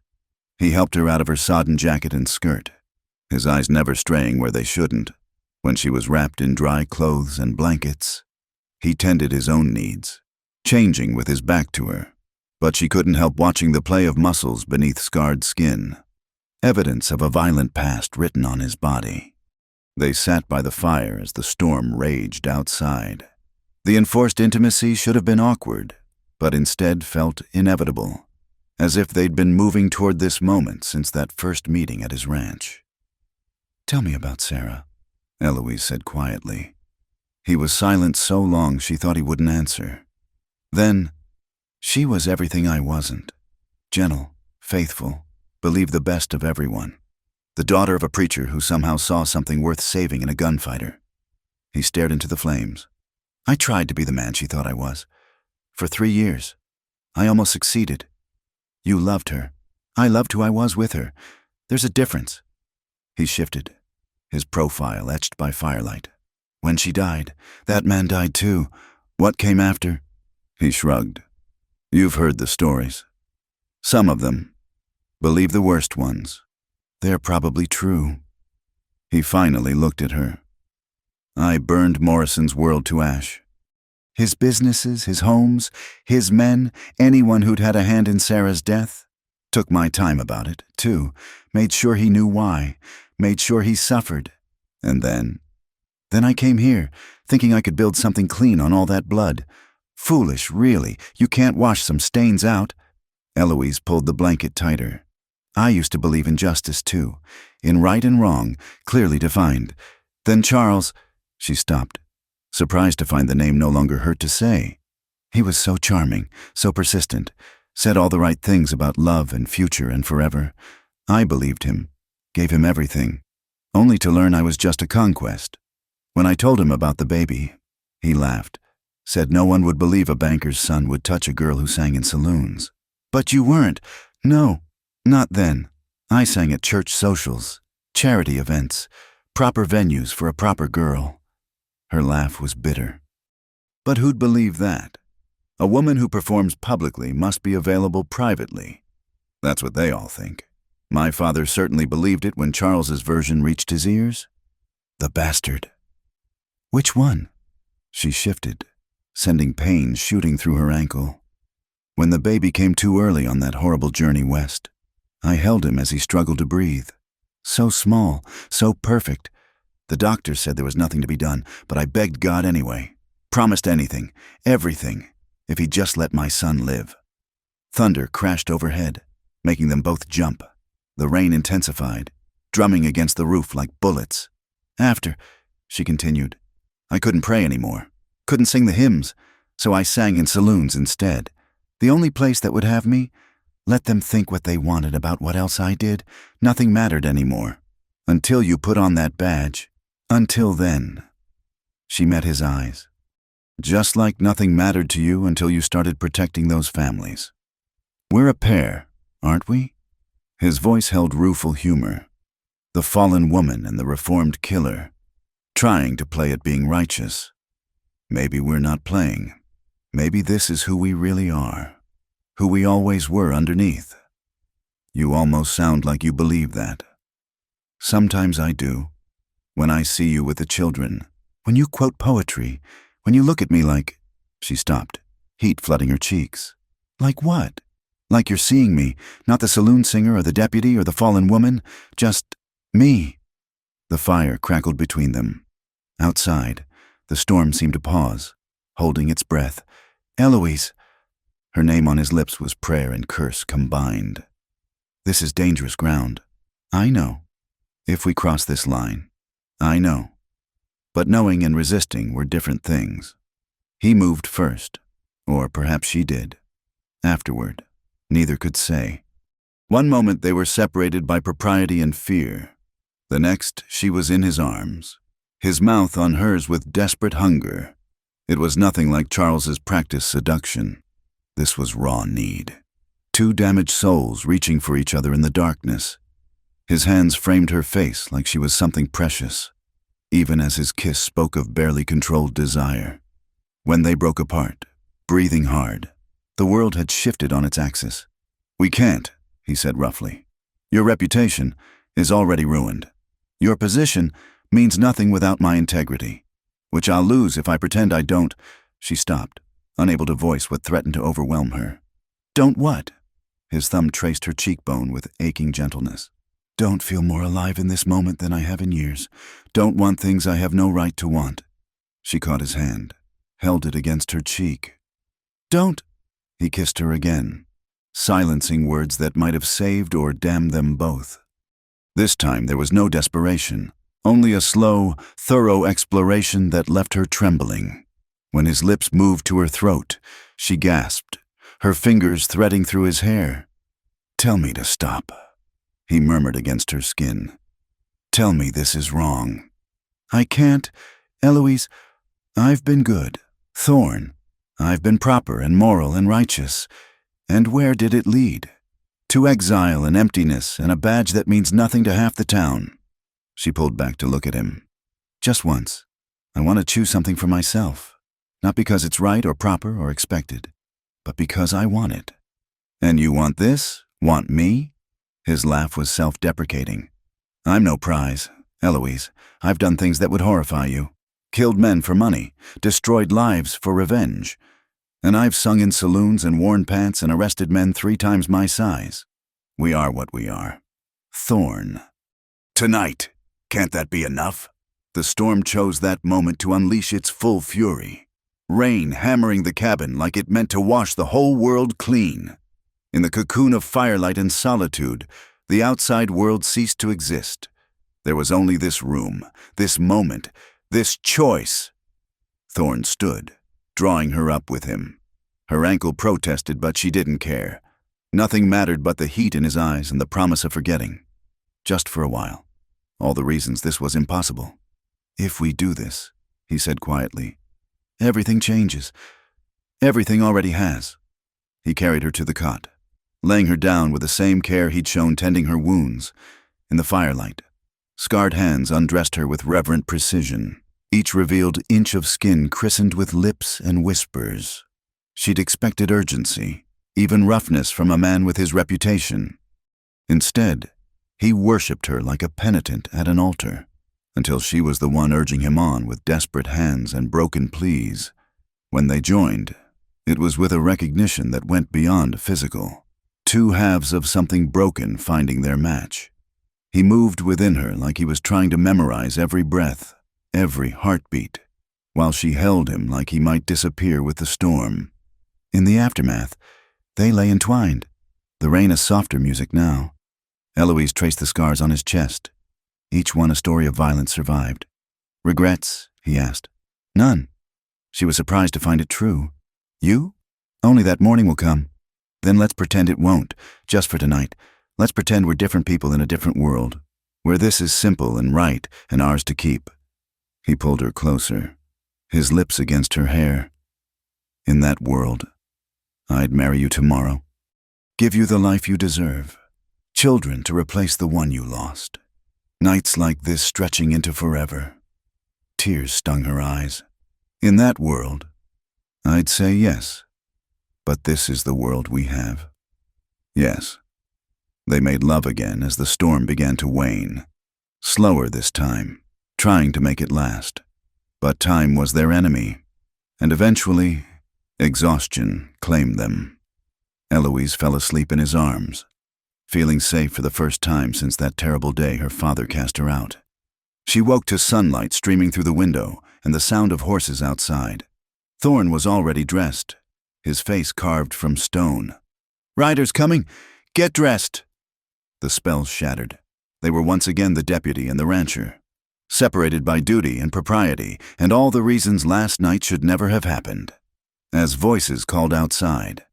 he helped her out of her sodden jacket and skirt, his eyes never straying where they shouldn't. When she was wrapped in dry clothes and blankets, he tended his own needs, changing with his back to her, but she couldn't help watching the play of muscles beneath scarred skin. evidence of a violent past written on his body. They sat by the fire as the storm raged outside. The enforced intimacy should have been awkward, but instead felt inevitable, as if they'd been moving toward this moment since that first meeting at his ranch. "Tell me about Sarah," Eloise said quietly. He was silent so long she thought he wouldn't answer. Then, "She was everything I wasn't. Gentle, faithful, believed the best of everyone. The daughter of a preacher who somehow saw something worth saving in a gunfighter." He stared into the flames. "I tried to be the man she thought I was. For 3 years. I almost succeeded. You loved her. I loved who I was with her. There's a difference." He shifted, his profile etched by firelight. "When she died, that man died too. What came after?" He shrugged. "You've heard the stories. Some of them. Believe the worst ones. They're probably true." He finally looked at her. "I burned Morrison's world to ash. His businesses, his homes, his men, anyone who'd had a hand in Sarah's death. Took my time about it, too. Made sure he knew why. Made sure he suffered. And then I came here, thinking I could build something clean on all that blood. Foolish, really. You can't wash some stains out." Eloise pulled the blanket tighter. "I used to believe in justice, too. In right and wrong, clearly defined. Then Charles—" She stopped, surprised to find the name no longer hurt to say. He was so charming, so persistent, said all the right things about love and future and forever. I believed him, gave him everything, only to learn I was just a conquest. When I told him about the baby, he laughed, said no one would believe a banker's son would touch a girl who sang in saloons. "But you weren't." "No, not then. I sang at church socials, charity events, proper venues for a proper girl." Her laugh was bitter. "But who'd believe that? A woman who performs publicly must be available privately. That's what they all think. My father certainly believed it when Charles's version reached his ears. The bastard." "Which one?" She shifted, sending pain shooting through her ankle. "When the baby came too early on that horrible journey west. I held him as he struggled to breathe. So small, so perfect. The doctor said there was nothing to be done, but I begged God anyway. Promised anything, everything, if he'd just let my son live." Thunder crashed overhead, making them both jump. The rain intensified, drumming against the roof like bullets. "After," she continued, "I couldn't pray anymore, couldn't sing the hymns, so I sang in saloons instead. The only place that would have me. Let them think what they wanted about what else I did. Nothing mattered anymore. Until you put on that badge. Until then." She met his eyes. "Just like nothing mattered to you until you started protecting those families. We're a pair, aren't we?" His voice held rueful humor. The fallen woman and the reformed killer, trying to play at being righteous. Maybe we're not playing. Maybe this is who we really are. Who we always were underneath. You almost sound like you believe that. Sometimes I do. When I see you with the children. When you quote poetry. When you look at me like—" She stopped, heat flooding her cheeks. "Like what? Like you're seeing me, not the saloon singer or the deputy or the fallen woman, just me." The fire crackled between them. Outside, the storm seemed to pause, holding its breath. "Eloise." Her name on his lips was prayer and curse combined. "This is dangerous ground. I know. If we cross this line, I know." But knowing and resisting were different things. He moved first, or perhaps she did. Afterward, neither could say. One moment they were separated by propriety and fear. The next, she was in his arms, his mouth on hers with desperate hunger. It was nothing like Charles's practiced seduction. This was raw need. Two damaged souls reaching for each other in the darkness. His hands framed her face like she was something precious, even as his kiss spoke of barely controlled desire. When they broke apart, breathing hard, the world had shifted on its axis. "We can't," he said roughly. "Your reputation is already ruined. Your position means nothing without my integrity, which I'll lose if I pretend I don't." She stopped, unable to voice what threatened to overwhelm her. "Don't what?" His thumb traced her cheekbone with aching gentleness. Don't feel more alive in this moment than I have in years. Don't want things I have no right to want. She caught his hand, held it against her cheek. Don't! He kissed her again, silencing words that might have saved or damned them both. This time there was no desperation, only a slow, thorough exploration that left her trembling. When his lips moved to her throat, she gasped, her fingers threading through his hair. "Tell me to stop," he murmured against her skin. "Tell me this is wrong." "I can't, Eloise. I've been good. Thorn. I've been proper and moral and righteous. And where did it lead? To exile and emptiness and a badge that means nothing to half the town." She pulled back to look at him. "Just once. I want to choose something for myself. Not because it's right or proper or expected, but because I want it." "And you want this? Want me?" His laugh was self-deprecating. "I'm no prize, Eloise. I've done things that would horrify you. Killed men for money, destroyed lives for revenge. And I've sung in saloons and worn pants and arrested men 3 times my size. We are what we are. Thorn. Tonight, can't that be enough?" The storm chose that moment to unleash its full fury. Rain hammering the cabin like it meant to wash the whole world clean. In the cocoon of firelight and solitude, the outside world ceased to exist. There was only this room, this moment, this choice. Thorn stood, drawing her up with him. Her ankle protested, but she didn't care. Nothing mattered but the heat in his eyes and the promise of forgetting. Just for a while. All the reasons this was impossible. "If we do this," he said quietly, "everything changes. Everything already has." He carried her to the cot, laying her down with the same care he'd shown tending her wounds. In the firelight, scarred hands undressed her with reverent precision, each revealed inch of skin christened with lips and whispers. She'd expected urgency, even roughness from a man with his reputation. Instead, he worshipped her like a penitent at an altar, until she was the one urging him on with desperate hands and broken pleas. When they joined, it was with a recognition that went beyond physical. 2 halves of something broken finding their match. He moved within her like he was trying to memorize every breath, every heartbeat, while she held him like he might disappear with the storm. In the aftermath, they lay entwined, the rain a softer music now. Eloise traced the scars on his chest. Each one a story of violence survived. "Regrets?" he asked. "None." She was surprised to find it true. "You? Only that morning will come. Then let's pretend it won't, just for tonight. Let's pretend we're different people in a different world, where this is simple and right and ours to keep." He pulled her closer, his lips against her hair. "In that world, I'd marry you tomorrow. Give you the life you deserve. Children to replace the one you lost. Nights like this stretching into forever." Tears stung her eyes. "In that world, I'd say yes. But this is the world we have." Yes. They made love again as the storm began to wane. Slower this time, trying to make it last. But time was their enemy, and eventually, exhaustion claimed them. Eloise fell asleep in his arms, feeling safe for the first time since that terrible day her father cast her out. She woke to sunlight streaming through the window and the sound of horses outside. Thorn was already dressed, his face carved from stone. "Riders coming! Get dressed!" The spell shattered. They were once again the deputy and the rancher, separated by duty and propriety and all the reasons last night should never have happened. As voices called outside,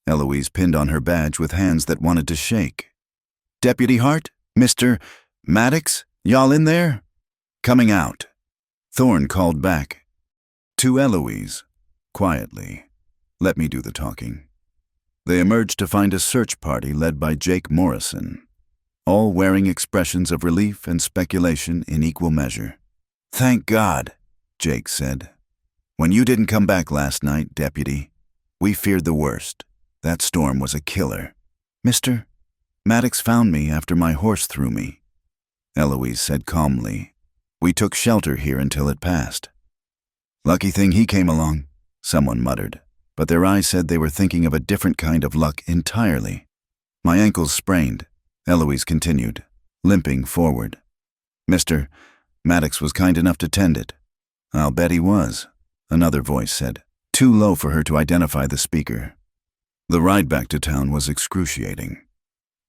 Eloise pinned on her badge with hands that wanted to shake. "Deputy Hart? Mr. Maddox? Y'all in there?" "Coming out." Thorn called back. To Eloise, quietly, "Let me do the talking." They emerged to find a search party led by Jake Morrison, all wearing expressions of relief and speculation in equal measure. "Thank God," Jake said. "When you didn't come back last night, Deputy, we feared the worst. That storm was a killer." "Mr. Maddox found me after my horse threw me," Eloise said calmly. "We took shelter here until it passed." "Lucky thing he came along," someone muttered, but their eyes said they were thinking of a different kind of luck entirely. "My ankle's sprained," Eloise continued. limping forward. "Mr. Maddox was kind enough to tend it." "I'll bet he was," another voice said, too low for her to identify the speaker. The ride back to town was excruciating.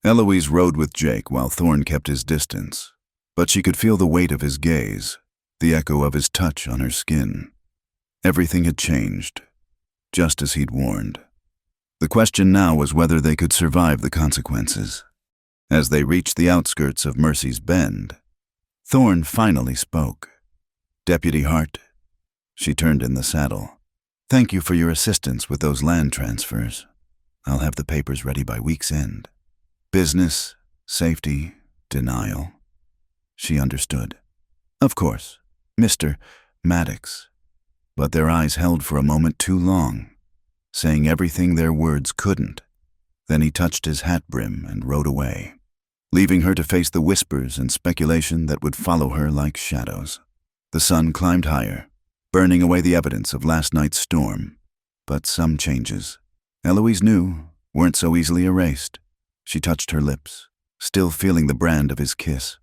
Eloise rode with Jake while Thorne kept his distance, but she could feel the weight of his gaze, the echo of his touch on her skin. Everything had changed, just as he'd warned. The question now was whether they could survive the consequences. As they reached the outskirts of Mercy's Bend, Thorne finally spoke. "Deputy Hart." She turned in the saddle. "Thank you for your assistance with those land transfers. I'll have the papers ready by week's end." Business, safety, denial. She understood. "Of course, Mr. Maddox." But their eyes held for a moment too long, saying everything their words couldn't. Then he touched his hat brim and rode away, leaving her to face the whispers and speculation that would follow her like shadows. The sun climbed higher, burning away the evidence of last night's storm. But some changes, Eloise knew, weren't so easily erased. She touched her lips, still feeling the brand of his kiss,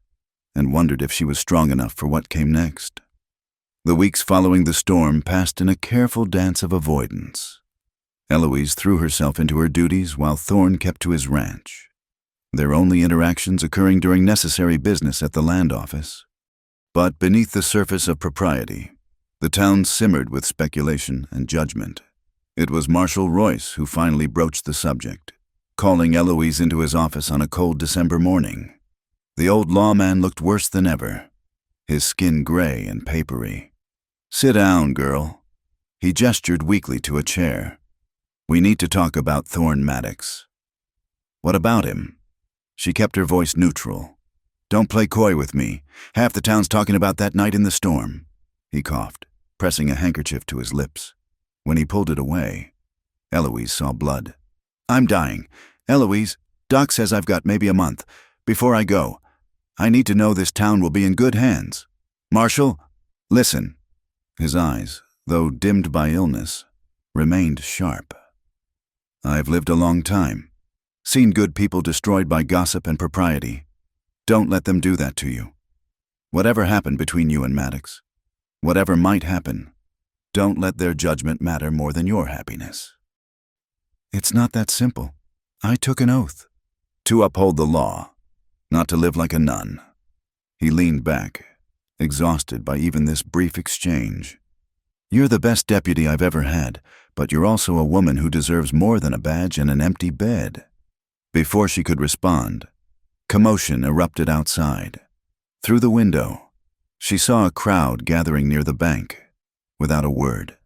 and wondered if she was strong enough for what came next. The weeks following the storm passed in a careful dance of avoidance. Eloise threw herself into her duties while Thorne kept to his ranch, their only interactions occurring during necessary business at the land office. But beneath the surface of propriety, the town simmered with speculation and judgment. It was Marshal Royce who finally broached the subject, calling Eloise into his office on a cold December morning. The old lawman looked worse than ever, his skin gray and papery. "Sit down, girl." He gestured weakly to a chair. "We need to talk about Thorne Maddox." "What about him?" She kept her voice neutral. "Don't play coy with me. Half the town's talking about that night in the storm." He coughed, pressing a handkerchief to his lips. When he pulled it away, Eloise saw blood. "I'm dying. Eloise, Doc says I've got maybe a month. Before I go, I need to know this town will be in good hands. Marshal, listen." His eyes, though dimmed by illness, remained sharp. "I've lived a long time, seen good people destroyed by gossip and propriety. Don't let them do that to you. Whatever happened between you and Maddox, whatever might happen, don't let their judgment matter more than your happiness." "It's not that simple. I took an oath." "To uphold the law, not to live like a nun." He leaned back, exhausted by even this brief exchange. "You're the best deputy I've ever had, but you're also a woman who deserves more than a badge and an empty bed." Before she could respond, commotion erupted outside. Through the window, she saw a crowd gathering near the bank. Without a word,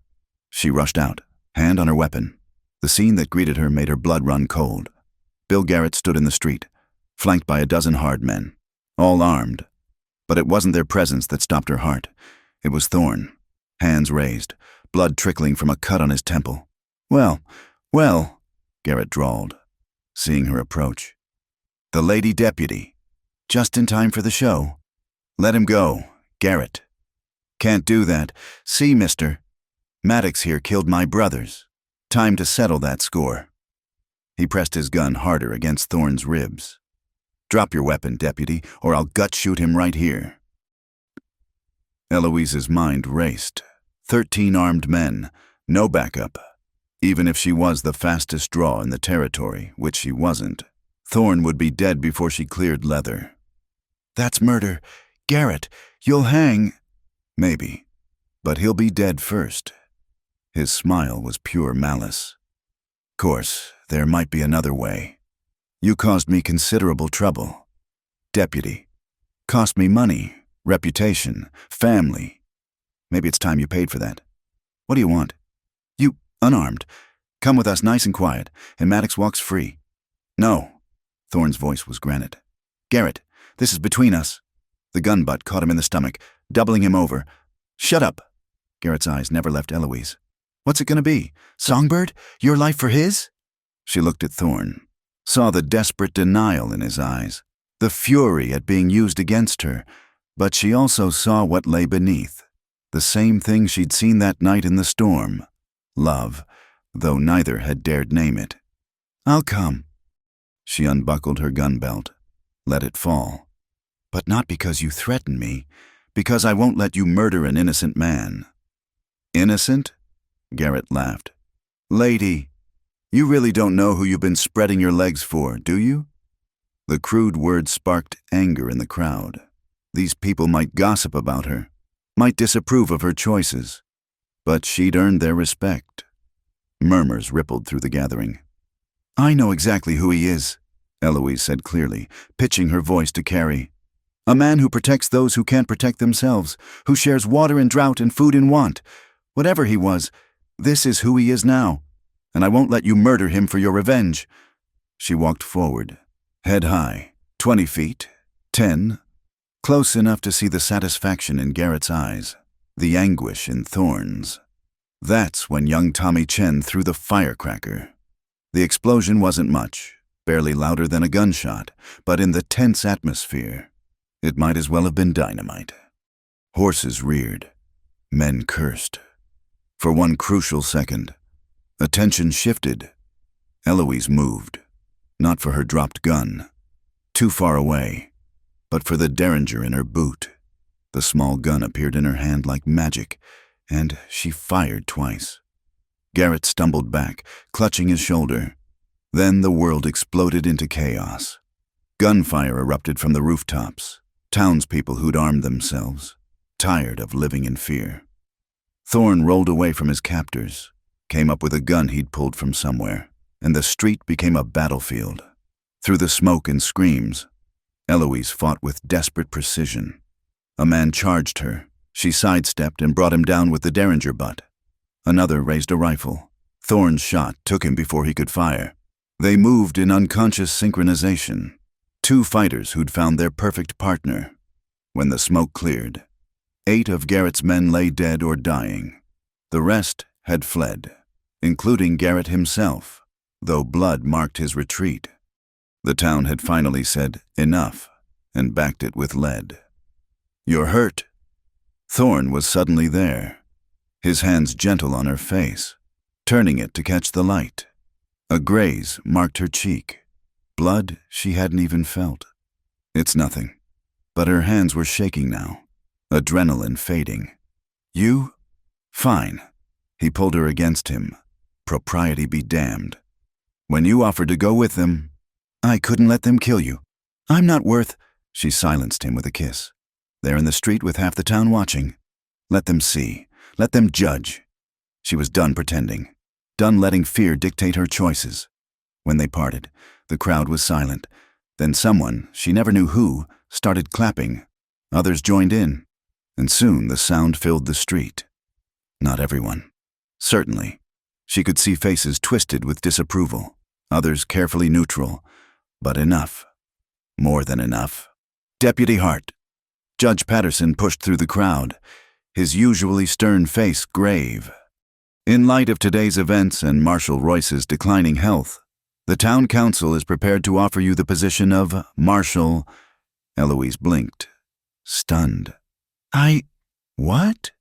she rushed out, hand on her weapon. The scene that greeted her made her blood run cold. Bill Garrett stood in the street, flanked by a dozen hard men, all armed. But it wasn't their presence that stopped her heart. It was Thorne, hands raised, blood trickling from a cut on his temple. Well, Garrett drawled, seeing her approach. "The lady deputy. Just in time for the show." "Let him go, Garrett." "Can't do that. See, mister, Maddox here killed my brothers. Time to settle that score." He pressed his gun harder against Thorne's ribs. "Drop your weapon, deputy, or I'll gut shoot him right here." Eloise's mind raced. 13 armed men, no backup. Even if she was the fastest draw in the territory, which she wasn't, Thorne would be dead before she cleared leather. "That's murder. Garrett, you'll hang." "Maybe, but he'll be dead first." His smile was pure malice. "Course, there might be another way. You caused me considerable trouble. Deputy. Cost me money, reputation, family. Maybe it's time you paid for that. What do you want? You, unarmed. Come with us nice and quiet, and Maddox walks free." "No." Thorne's voice was granite. "Garrett, this is between us." The gun butt caught him in the stomach, doubling him over. "Shut up." Garrett's eyes never left Eloise. "What's it gonna be? Songbird? Your life for his?" She looked at Thorne, saw the desperate denial in his eyes, the fury at being used against her, but she also saw what lay beneath, the same thing she'd seen that night in the storm. Love, though neither had dared name it. "I'll come." She unbuckled her gun belt, let it fall. But not because you threaten me, because I won't let you murder an innocent man." "Innocent?" Garrett laughed. "Lady, you really don't know who you've been spreading your legs for, do you?" The crude words sparked anger in the crowd. These people might gossip about her, might disapprove of her choices, but she'd earned their respect. Murmurs rippled through the gathering. "I know exactly who he is," Eloise said clearly, pitching her voice to Carrie. "A man who protects those who can't protect themselves, who shares water in drought and food in want. Whatever he was, this is who he is now, and I won't let you murder him for your revenge." She walked forward, head high, 20 feet, 10, close enough to see the satisfaction in Garrett's eyes, the anguish in Thorne's. That's when young Tommy Chen threw the firecracker. The explosion wasn't much, barely louder than a gunshot, but in the tense atmosphere, it might as well have been dynamite. Horses reared. Men cursed. For one crucial second, attention shifted. Eloise moved, not for her dropped gun, too far away, but for the derringer in her boot. The small gun appeared in her hand like magic, and she fired twice. Garrett stumbled back, clutching his shoulder. Then the world exploded into chaos. Gunfire erupted from the rooftops. Townspeople who'd armed themselves, tired of living in fear. Thorne rolled away from his captors, came up with a gun he'd pulled from somewhere, and the street became a battlefield. Through the smoke and screams, Eloise fought with desperate precision. A man charged her. She sidestepped and brought him down with the derringer butt. Another raised a rifle. Thorne's shot took him before he could fire. They moved in unconscious synchronization. Two fighters who'd found their perfect partner. When the smoke cleared, 8 of Garrett's men lay dead or dying. The rest had fled, including Garrett himself, though blood marked his retreat. The town had finally said enough and backed it with lead. "You're hurt." Thorne was suddenly there, his hands gentle on her face, turning it to catch the light. A graze marked her cheek. Blood she hadn't even felt. "It's nothing." But her hands were shaking now, adrenaline fading. "You? Fine." He pulled her against him. Propriety be damned. "When you offered to go with them, I couldn't let them kill you. I'm not worth—" She silenced him with a kiss. "They're in the street with half the town watching. Let them see. Let them judge." She was done pretending, done letting fear dictate her choices. When they parted, the crowd was silent. Then someone, she never knew who, started clapping. Others joined in, and soon the sound filled the street. Not everyone. Certainly. She could see faces twisted with disapproval, others carefully neutral, but enough. More than enough. "Deputy Hart." Judge Patterson pushed through the crowd, his usually stern face grave. "In light of today's events and Marshal Royce's declining health, the town council is prepared to offer you the position of Marshal." Eloise blinked, stunned. What?"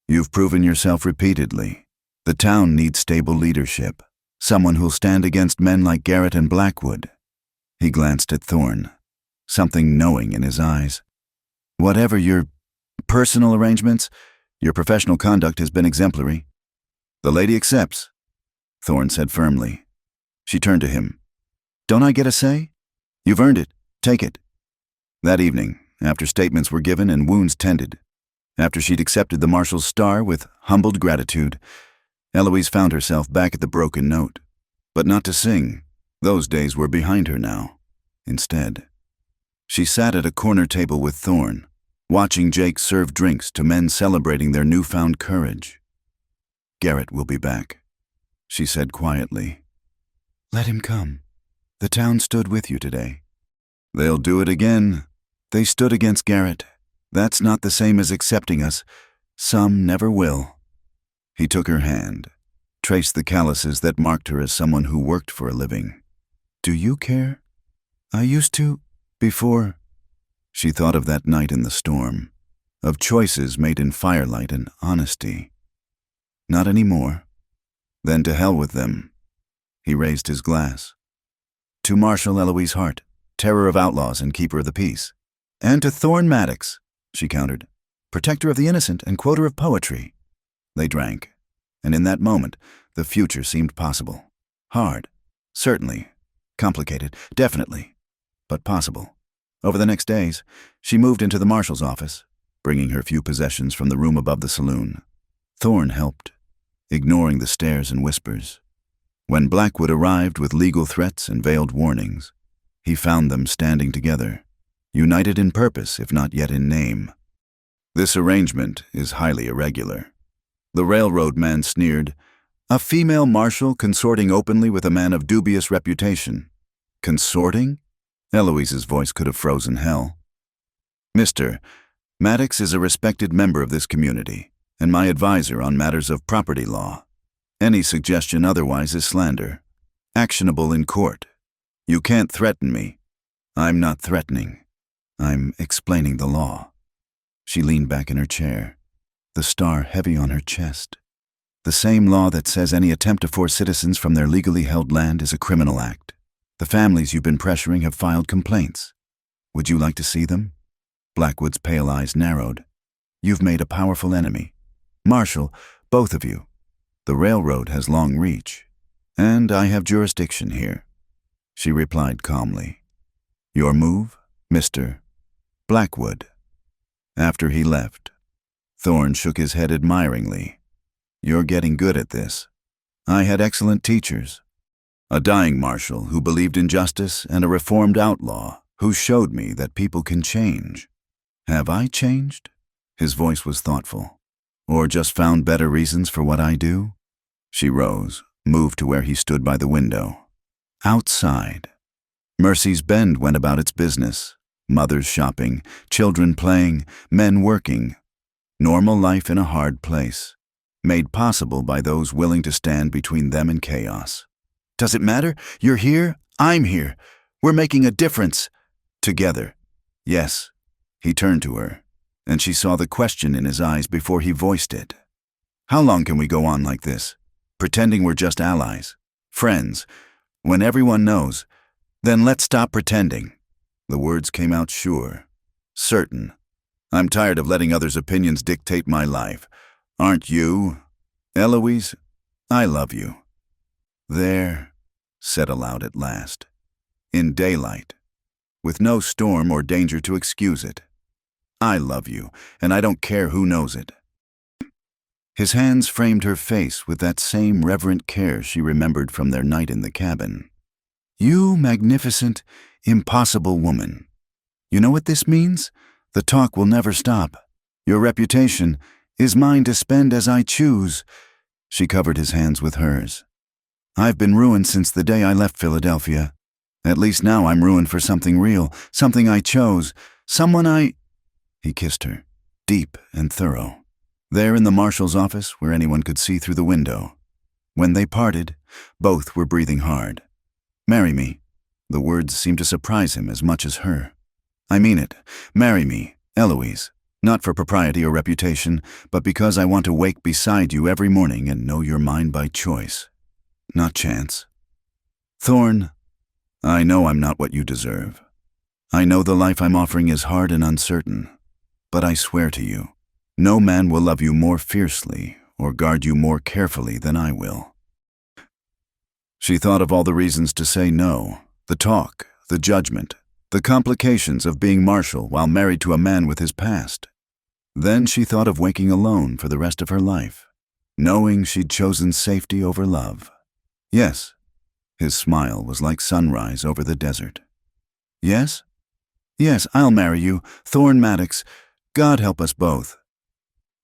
"You've proven yourself repeatedly. The town needs stable leadership, someone who'll stand against men like Garrett and Blackwood." He glanced at Thorne, something knowing in his eyes. "Whatever your personal arrangements, your professional conduct has been exemplary." "The lady accepts," Thorne said firmly. She turned to him. "Don't I get a say? You've earned it. Take it." That evening, after statements were given and wounds tended, after she'd accepted the Marshal's star with humbled gratitude, Eloise found herself back at the Broken Note. But not to sing. Those days were behind her now. Instead, she sat at a corner table with Thorne, watching Jake serve drinks to men celebrating their newfound courage. "Garrett will be back," she said quietly. "Let him come. The town stood with you today." "They'll do it again. They stood against Garrett. That's not the same as accepting us. Some never will." He took her hand, traced the calluses that marked her as someone who worked for a living. "Do you care? I used to, before." She thought of that night in the storm, of choices made in firelight and honesty. "Not anymore." "Then to hell with them." He raised his glass. "To Marshal Eloise Hart, terror of outlaws and keeper of the peace." "And to Thorne Maddox," she countered, "protector of the innocent and quoter of poetry." They drank, and in that moment, the future seemed possible. Hard, certainly. Complicated, definitely, but possible. Over the next days, she moved into the Marshal's office, bringing her few possessions from the room above the saloon. Thorne helped, ignoring the stares and whispers. When Blackwood arrived with legal threats and veiled warnings, he found them standing together, united in purpose if not yet in name. "This arrangement is highly irregular." The railroad man sneered, "A female marshal consorting openly with a man of dubious reputation." "Consorting?" Eloise's voice could have frozen hell. "Mr. Maddox is a respected member of this community, and my advisor on matters of property law. Any suggestion otherwise is slander, actionable in court. You can't threaten me." "I'm not threatening. I'm explaining the law." She leaned back in her chair, the star heavy on her chest. "The same law that says any attempt to force citizens from their legally held land is a criminal act. The families you've been pressuring have filed complaints. Would you like to see them?" Blackwood's pale eyes narrowed. "You've made a powerful enemy. Marshal, both of you. The railroad has long reach, and I have jurisdiction here." She replied calmly. "Your move, Mr. Blackwood." After he left, Thorne shook his head admiringly. "You're getting good at this. I had excellent teachers. A dying marshal who believed in justice and a reformed outlaw who showed me that people can change. Have I changed?" His voice was thoughtful. "Or just found better reasons for what I do?" She rose, moved to where he stood by the window. Outside, Mercy's Bend went about its business. Mothers shopping, children playing, men working. Normal life in a hard place, made possible by those willing to stand between them and chaos. "Does it matter? You're here, I'm here. We're making a difference. Together." "Yes." He turned to her, and she saw the question in his eyes before he voiced it. "How long can we go on like this? Pretending we're just allies, friends, when everyone knows? Then let's stop pretending." The words came out sure, certain. "I'm tired of letting others' opinions dictate my life. Aren't you? Eloise, I love you." "There," said aloud at last, in daylight, with no storm or danger to excuse it. "I love you, and I don't care who knows it." His hands framed her face with that same reverent care she remembered from their night in the cabin. "You magnificent, impossible woman. You know what this means? The talk will never stop. Your reputation is mine to spend as I choose." She covered his hands with hers. "I've been ruined since the day I left Philadelphia. At least now I'm ruined for something real, something I chose, someone I—" He kissed her, deep and thorough, there in the Marshal's office where anyone could see through the window. When they parted, both were breathing hard. "Marry me." The words seemed to surprise him as much as her. "I mean it. Marry me, Eloise. Not for propriety or reputation, but because I want to wake beside you every morning and know you're mine by choice, not chance." "Thorne, I know I'm not what you deserve. I know the life I'm offering is hard and uncertain, but I swear to you, no man will love you more fiercely or guard you more carefully than I will." She thought of all the reasons to say no, the talk, the judgment, the complications of being Marshal while married to a man with his past. Then she thought of waking alone for the rest of her life, knowing she'd chosen safety over love. "Yes." His smile was like sunrise over the desert. "Yes? Yes, I'll marry you, Thorne Maddox. God help us both."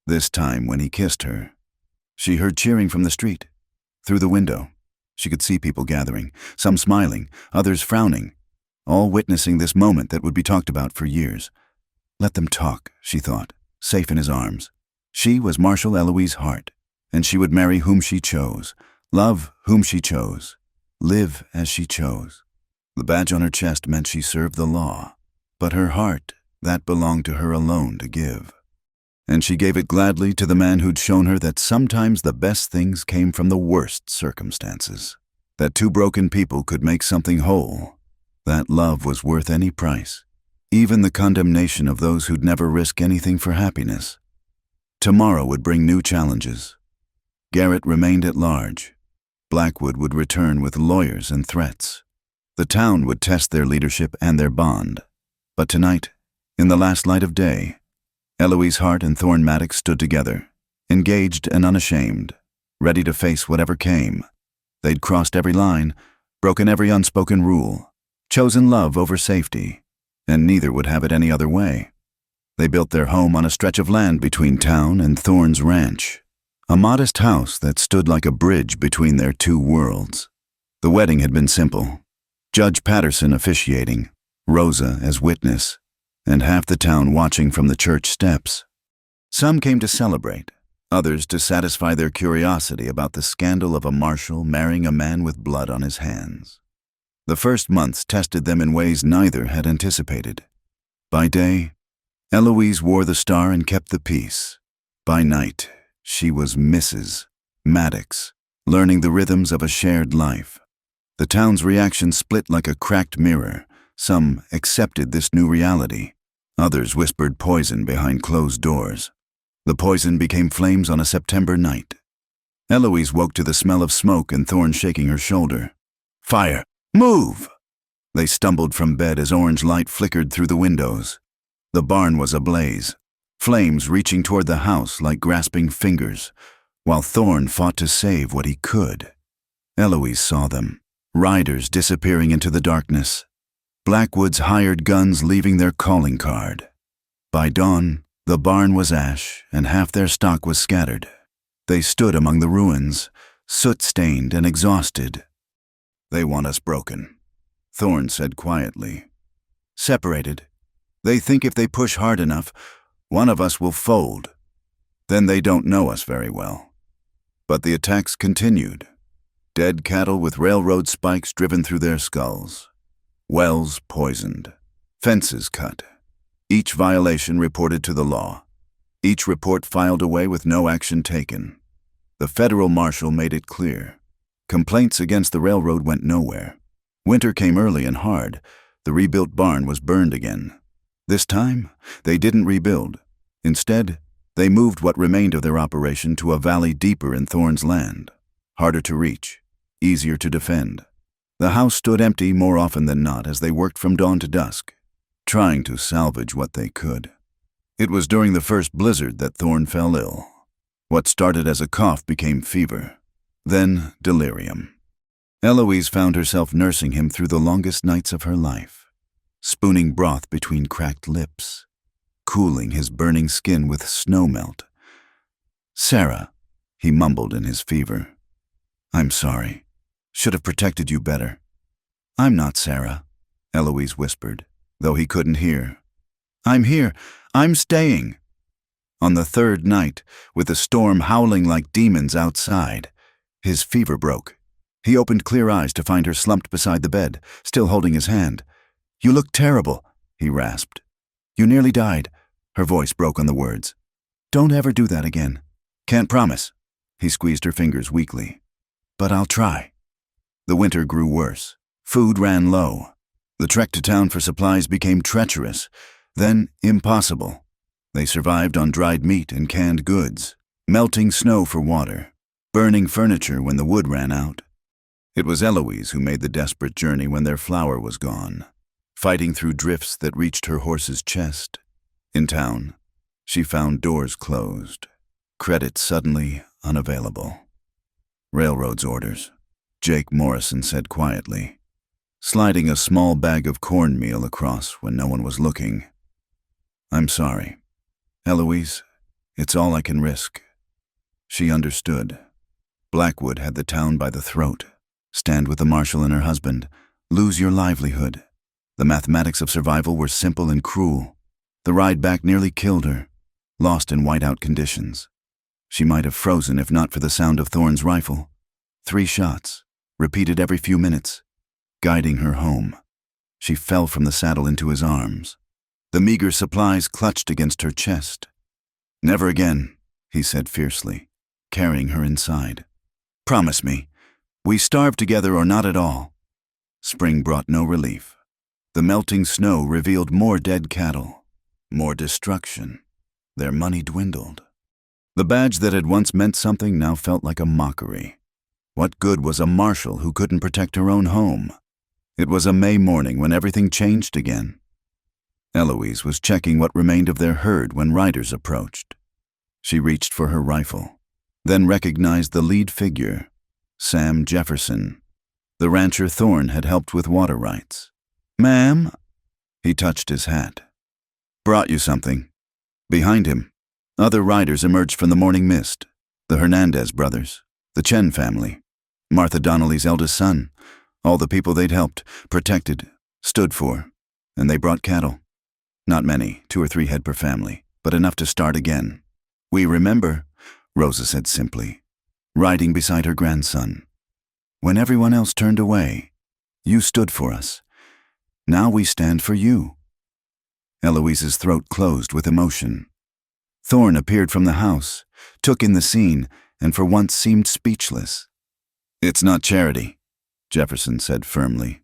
This time when he kissed her, she heard cheering from the street. Through the window, she could see people gathering, some smiling, others frowning, all witnessing this moment that would be talked about for years. Let them talk, she thought, safe in his arms. She was Marshal Eloise Hart, and she would marry whom she chose, love whom she chose, live as she chose. The badge on her chest meant she served the law, but her heart, that belonged to her alone to give. And she gave it gladly to the man who'd shown her that sometimes the best things came from the worst circumstances, that two broken people could make something whole, that love was worth any price, even the condemnation of those who'd never risk anything for happiness. Tomorrow would bring new challenges. Garrett remained at large. Blackwood would return with lawyers and threats. The town would test their leadership and their bond. But tonight, in the last light of day, Eloise Hart and Thorne Maddox stood together, engaged and unashamed, ready to face whatever came. They'd crossed every line, broken every unspoken rule, chosen love over safety, and neither would have it any other way. They built their home on a stretch of land between town and Thorne's ranch, a modest house that stood like a bridge between their two worlds. The wedding had been simple. Judge Patterson officiating, Rosa as witness, and half the town watching from the church steps. Some came to celebrate, others to satisfy their curiosity about the scandal of a Marshal marrying a man with blood on his hands. The first months tested them in ways neither had anticipated. By day, Eloise wore the star and kept the peace. By night, she was Mrs. Maddox, learning the rhythms of a shared life. The town's reaction split like a cracked mirror. Some accepted this new reality. Others whispered poison behind closed doors. The poison became flames on a September night. Eloise woke to the smell of smoke and Thorne shaking her shoulder. "Fire! Move!" They stumbled from bed as orange light flickered through the windows. The barn was ablaze, flames reaching toward the house like grasping fingers, while Thorne fought to save what he could. Eloise saw them, riders disappearing into the darkness, Blackwood's hired guns leaving their calling card. By dawn, the barn was ash and half their stock was scattered. They stood among the ruins, soot-stained and exhausted. "They want us broken," Thorne said quietly. "Separated. They think if they push hard enough, one of us will fold. Then they don't know us very well." But the attacks continued. Dead cattle with railroad spikes driven through their skulls. Wells poisoned. Fences cut. Each violation reported to the law. Each report filed away with no action taken. The federal marshal made it clear. Complaints against the railroad went nowhere. Winter came early and hard. The rebuilt barn was burned again. This time, they didn't rebuild. Instead, they moved what remained of their operation to a valley deeper in Thorne's land. Harder to reach, easier to defend. The house stood empty more often than not as they worked from dawn to dusk, trying to salvage what they could. It was during the first blizzard that Thorne fell ill. What started as a cough became fever, then delirium. Eloise found herself nursing him through the longest nights of her life, spooning broth between cracked lips, cooling his burning skin with snowmelt. "Sarah," he mumbled in his fever. "I'm sorry. Should have protected you better." "I'm not Sarah," Eloise whispered, though he couldn't hear. "I'm here. I'm staying." On the third night, with the storm howling like demons outside, his fever broke. He opened clear eyes to find her slumped beside the bed, still holding his hand. "You look terrible," he rasped. "You nearly died." Her voice broke on the words. "Don't ever do that again." "Can't promise." He squeezed her fingers weakly. "But I'll try." The winter grew worse. Food ran low. The trek to town for supplies became treacherous, then impossible. They survived on dried meat and canned goods, melting snow for water, burning furniture when the wood ran out. It was Eloise who made the desperate journey when their flour was gone, fighting through drifts that reached her horse's chest. In town, she found doors closed, credit suddenly unavailable. "Railroad's orders," Jake Morrison said quietly, sliding a small bag of cornmeal across when no one was looking. "I'm sorry. Eloise, it's all I can risk." She understood. Blackwood had the town by the throat. Stand with the Marshal and her husband. Lose your livelihood. The mathematics of survival were simple and cruel. The ride back nearly killed her, lost in whiteout conditions. She might have frozen if not for the sound of Thorne's rifle. 3 shots, repeated every few minutes, guiding her home. She fell from the saddle into his arms. The meager supplies clutched against her chest. "Never again," he said fiercely, carrying her inside. "Promise me. We starve together or not at all." Spring brought no relief. The melting snow revealed more dead cattle, more destruction. Their money dwindled. The badge that had once meant something now felt like a mockery. What good was a Marshal who couldn't protect her own home? It was a May morning when everything changed again. Eloise was checking what remained of their herd when riders approached. She reached for her rifle, then recognized the lead figure, Sam Jefferson. The rancher Thorne had helped with water rights. "Ma'am?" He touched his hat. "Brought you something." Behind him, other riders emerged from the morning mist. The Hernandez brothers, the Chen family, Martha Donnelly's eldest son, all the people they'd helped, protected, stood for, and they brought cattle. Not many, 2 or 3 head per family, but enough to start again. "We remember," Rosa said simply, riding beside her grandson. "When everyone else turned away, you stood for us. Now we stand for you." Eloise's throat closed with emotion. Thorne appeared from the house, took in the scene, and for once seemed speechless. "It's not charity," Jefferson said firmly.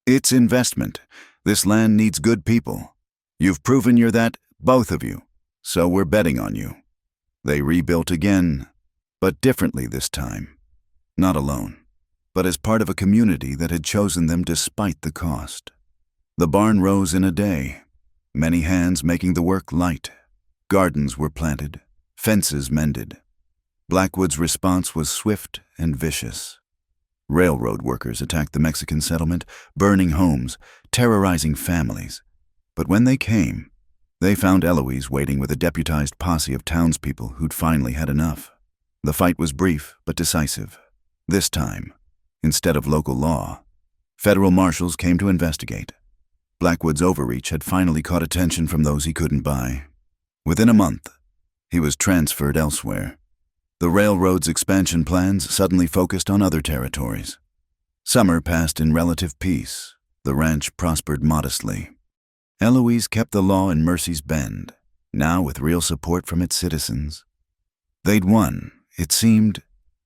"It's investment. This land needs good people. You've proven you're that, both of you, so we're betting on you." They rebuilt again, but differently this time. Not alone, but as part of a community that had chosen them despite the cost. The barn rose in a day, many hands making the work light. Gardens were planted, fences mended. Blackwood's response was swift and vicious. Railroad workers attacked the Mexican settlement, burning homes, terrorizing families. But when they came, they found Eloise waiting with a deputized posse of townspeople who'd finally had enough. The fight was brief but decisive. This time, instead of local law, federal marshals came to investigate. Blackwood's overreach had finally caught attention from those he couldn't buy. Within a month, he was transferred elsewhere. The railroad's expansion plans suddenly focused on other territories. Summer passed in relative peace. The ranch prospered modestly. Eloise kept the law in Mercy's Bend, now with real support from its citizens. They'd won, it seemed,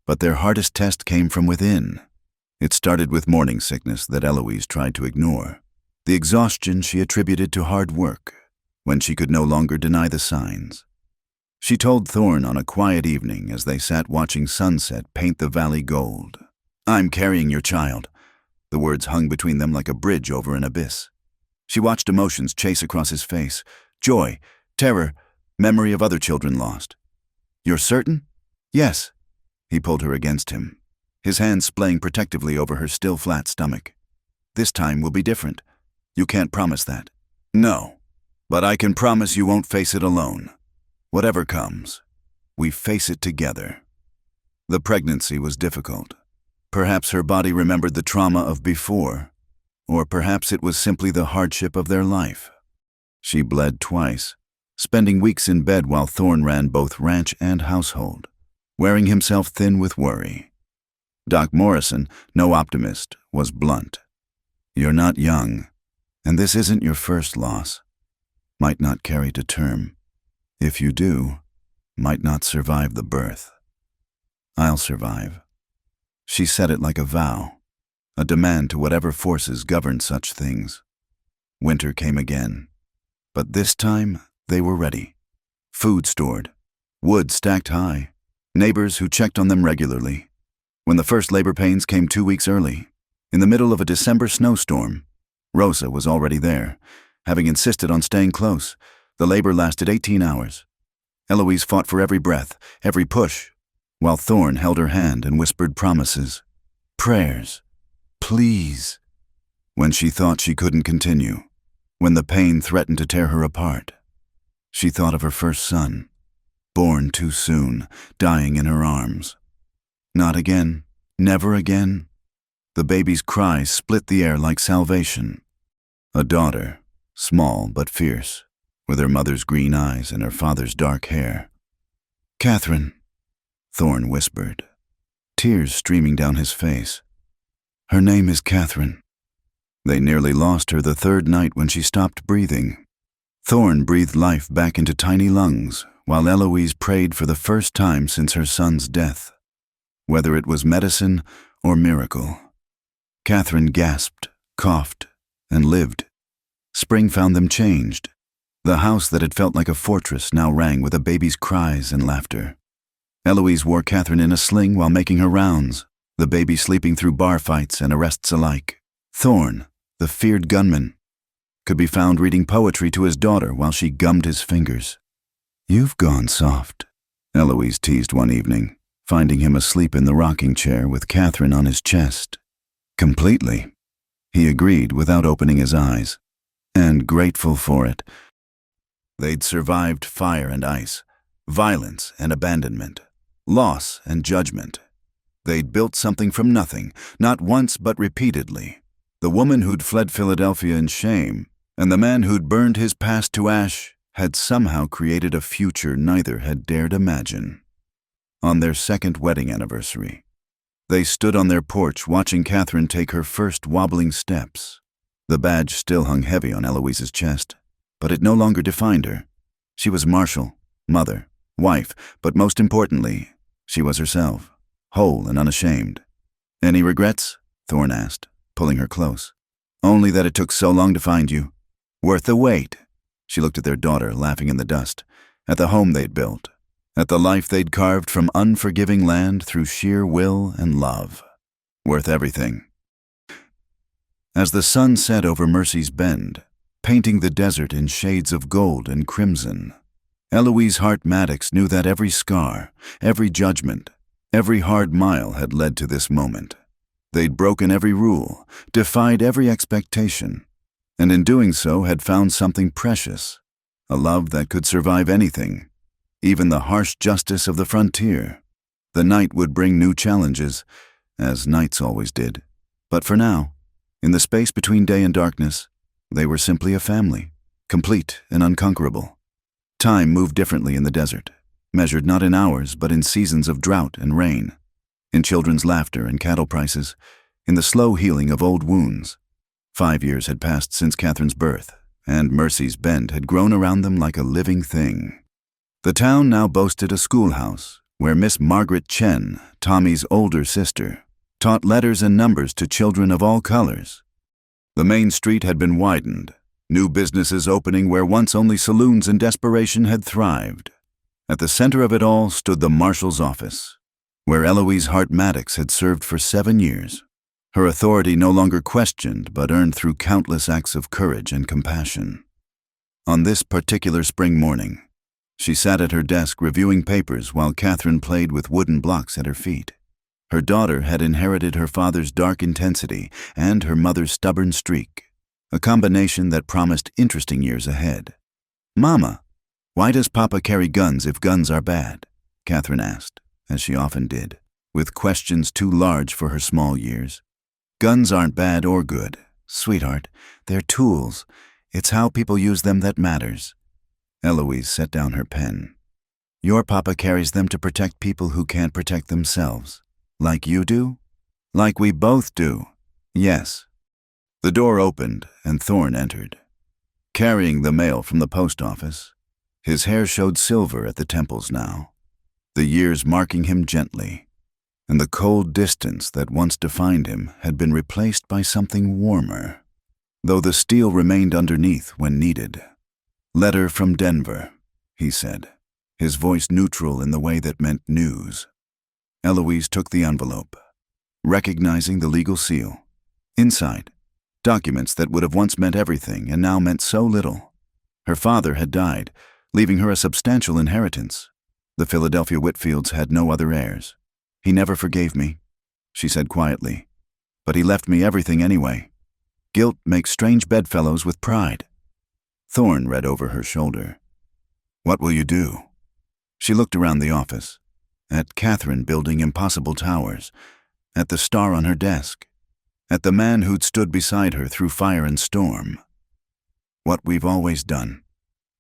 but their hardest test came from within. It started with morning sickness that Eloise tried to ignore. The exhaustion she attributed to hard work, when she could no longer deny the signs. She told Thorne on a quiet evening as they sat watching sunset paint the valley gold. "I'm carrying your child." The words hung between them like a bridge over an abyss. She watched emotions chase across his face. Joy, terror, memory of other children lost. "You're certain?" "Yes." He pulled her against him, his hands splaying protectively over her still flat stomach. "This time will be different. You can't promise that." "No, but I can promise you won't face it alone. Whatever comes, we face it together." The pregnancy was difficult. Perhaps her body remembered the trauma of before, or perhaps it was simply the hardship of their life. She bled twice, spending weeks in bed while Thorne ran both ranch and household, wearing himself thin with worry. Doc Morrison, no optimist, was blunt. "You're not young, and this isn't your first loss. Might not carry to term. If you do, might not survive the birth. I'll survive." She said it like a vow, a demand to whatever forces governed such things. Winter came again, but this time they were ready. Food stored, wood stacked high, neighbors who checked on them regularly. When the first labor pains came 2 weeks early, in the middle of a December snowstorm, Rosa was already there, having insisted on staying close. The labor lasted 18 hours. Eloise fought for every breath, every push, while Thorne held her hand and whispered promises, prayers, please. When she thought she couldn't continue, when the pain threatened to tear her apart, she thought of her first son, born too soon, dying in her arms. Not again, never again. The baby's cries split the air like salvation. A daughter, small but fierce, with her mother's green eyes and her father's dark hair. "Catherine," Thorne whispered, tears streaming down his face. "Her name is Catherine." They nearly lost her the third night when she stopped breathing. Thorne breathed life back into tiny lungs, while Eloise prayed for the first time since her son's death. Whether it was medicine or miracle, Catherine gasped, coughed, and lived Spring found them changed. The house that had felt like a fortress now rang with a baby's cries and laughter. Eloise wore Catherine in a sling while making her rounds, the baby sleeping through bar fights and arrests alike. Thorne, the feared gunman, could be found reading poetry to his daughter while she gummed his fingers. "You've gone soft," Eloise teased one evening, finding him asleep in the rocking chair with Catherine on his chest. "Completely," he agreed without opening his eyes, and grateful for it. They'd survived fire and ice, violence and abandonment, loss and judgment. They'd built something from nothing, not once but repeatedly. The woman who'd fled Philadelphia in shame, and the man who'd burned his past to ash, had somehow created a future neither had dared imagine. On their second wedding anniversary, they stood on their porch watching Catherine take her first wobbling steps. The badge still hung heavy on Eloise's chest, but it no longer defined her. She was Marshal, mother, wife, but most importantly, she was herself, whole and unashamed. "Any regrets?" Thorne asked, pulling her close. "Only that it took so long to find you. Worth the wait." She looked at their daughter, laughing in the dust, at the home they'd built, at the life they'd carved from unforgiving land through sheer will and love. Worth everything. As the sun set over Mercy's Bend, painting the desert in shades of gold and crimson, Eloise Hart Maddox knew that every scar, every judgment, every hard mile had led to this moment. They'd broken every rule, defied every expectation, and in doing so had found something precious, a love that could survive anything, even the harsh justice of the frontier. The night would bring new challenges, as nights always did, but for now, in the space between day and darkness, they were simply a family, complete and unconquerable. Time moved differently in the desert, measured not in hours but in seasons of drought and rain, in children's laughter and cattle prices, in the slow healing of old wounds. 5 years had passed since Catherine's birth, and Mercy's Bend had grown around them like a living thing. The town now boasted a schoolhouse where Miss Margaret Chen, Tommy's older sister, taught letters and numbers to children of all colors. The main street had been widened, new businesses opening where once only saloons in desperation had thrived. At the center of it all stood the Marshal's office, where Eloise Hart Maddox had served for 7 years, her authority no longer questioned but earned through countless acts of courage and compassion. On this particular spring morning, she sat at her desk reviewing papers while Catherine played with wooden blocks at her feet. Her daughter had inherited her father's dark intensity and her mother's stubborn streak, a combination that promised interesting years ahead. "Mama, why does Papa carry guns if guns are bad?" Catherine asked, as she often did, with questions too large for her small years. "Guns aren't bad or good, sweetheart. They're tools. It's how people use them that matters." Eloise set down her pen. "Your papa carries them to protect people who can't protect themselves. Like you do? Like we both do. Yes." The door opened and Thorne entered, carrying the mail from the post office. His hair showed silver at the temples now, the years marking him gently, and the cold distance that once defined him had been replaced by something warmer, though the steel remained underneath when needed. "Letter from Denver," he said, his voice neutral in the way that meant news. Eloise took the envelope, recognizing the legal seal. Inside, documents that would have once meant everything and now meant so little. Her father had died, leaving her a substantial inheritance. The Philadelphia Whitfields had no other heirs. "He never forgave me," she said quietly, "but he left me everything anyway. Guilt makes strange bedfellows with pride." Thorne read over her shoulder. "What will you do?" She looked around the office, at Catherine building impossible towers, at the star on her desk, at the man who'd stood beside her through fire and storm. "What we've always done.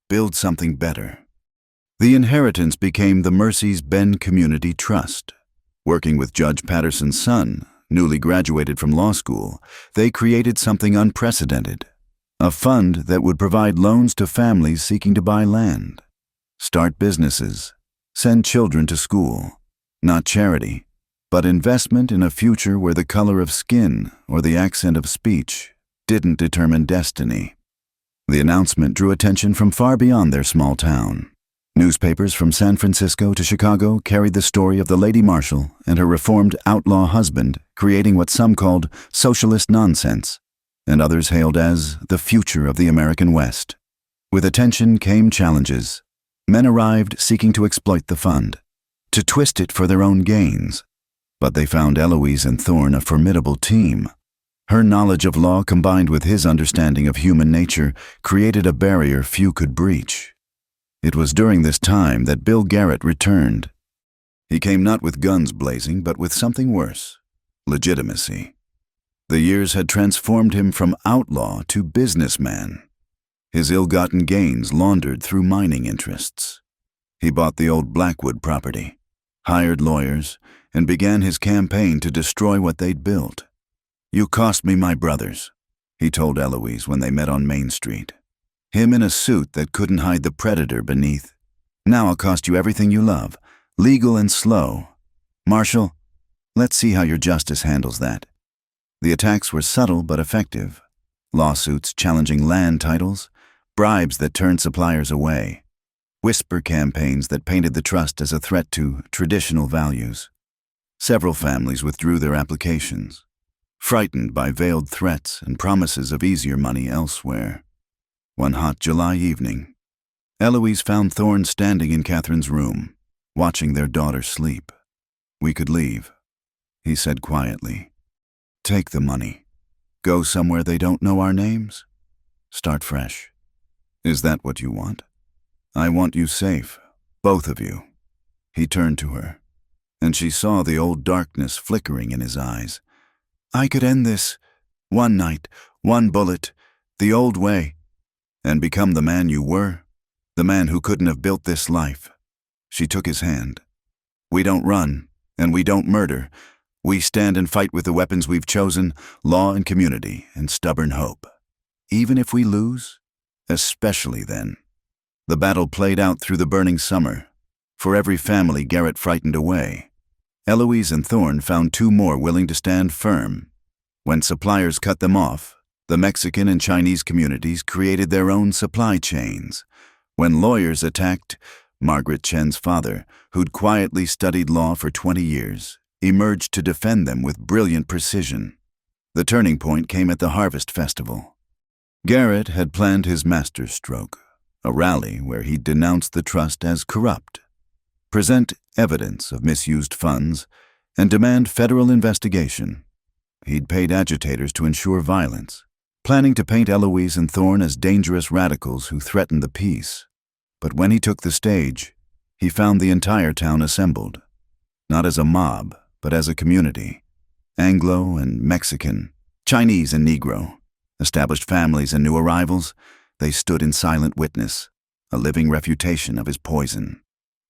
Build something better." The inheritance became the Mercy's Bend Community Trust. Working with Judge Patterson's son, newly graduated from law school, they created something unprecedented, a fund that would provide loans to families seeking to buy land, start businesses, send children to school. Not charity, but investment in a future where the color of skin or the accent of speech didn't determine destiny. The announcement drew attention from far beyond their small town. Newspapers from San Francisco to Chicago carried the story of the Lady Marshal and her reformed outlaw husband, creating what some called socialist nonsense, and others hailed as the future of the American West. With attention came challenges. Men arrived seeking to exploit the fund, to twist it for their own gains. But they found Eloise and Thorne a formidable team. Her knowledge of law combined with his understanding of human nature created a barrier few could breach. It was during this time that Bill Garrett returned. He came not with guns blazing, but with something worse: legitimacy. The years had transformed him from outlaw to businessman. His ill-gotten gains laundered through mining interests. He bought the old Blackwood property, hired lawyers, and began his campaign to destroy what they'd built. "You cost me my brothers," he told Eloise when they met on Main Street. Him in a suit that couldn't hide the predator beneath. "Now I'll cost you everything you love, legal and slow. Marshal, let's see how your justice handles that." The attacks were subtle but effective. Lawsuits challenging land titles, bribes that turned suppliers away, whisper campaigns that painted the trust as a threat to traditional values. Several families withdrew their applications, frightened by veiled threats and promises of easier money elsewhere. One hot July evening, Eloise found Thorne standing in Catherine's room, watching their daughter sleep. "We could leave," he said quietly. "Take the money. Go somewhere they don't know our names. Start fresh. Is that what you want? I want you safe, both of you." He turned to her, and she saw the old darkness flickering in his eyes. "I could end this, one night, one bullet, the old way, and become the man you were, the man who couldn't have built this life." She took his hand. "We don't run, and we don't murder. We stand and fight with the weapons we've chosen, law and community, and stubborn hope. Even if we lose, especially then." The battle played out through the burning summer. For every family Garrett frightened away, Eloise and Thorne found two more willing to stand firm. When suppliers cut them off, the Mexican and Chinese communities created their own supply chains. When lawyers attacked, Margaret Chen's father, who'd quietly studied law for 20 years, emerged to defend them with brilliant precision. The turning point came at the Harvest Festival. Garrett had planned his masterstroke, a rally where he'd denounce the trust as corrupt, present evidence of misused funds, and demand federal investigation. He'd paid agitators to ensure violence, planning to paint Eloise and Thorne as dangerous radicals who threatened the peace. But when he took the stage, he found the entire town assembled, not as a mob, but as a community. Anglo and Mexican, Chinese and Negro, established families and new arrivals, they stood in silent witness, a living refutation of his poison.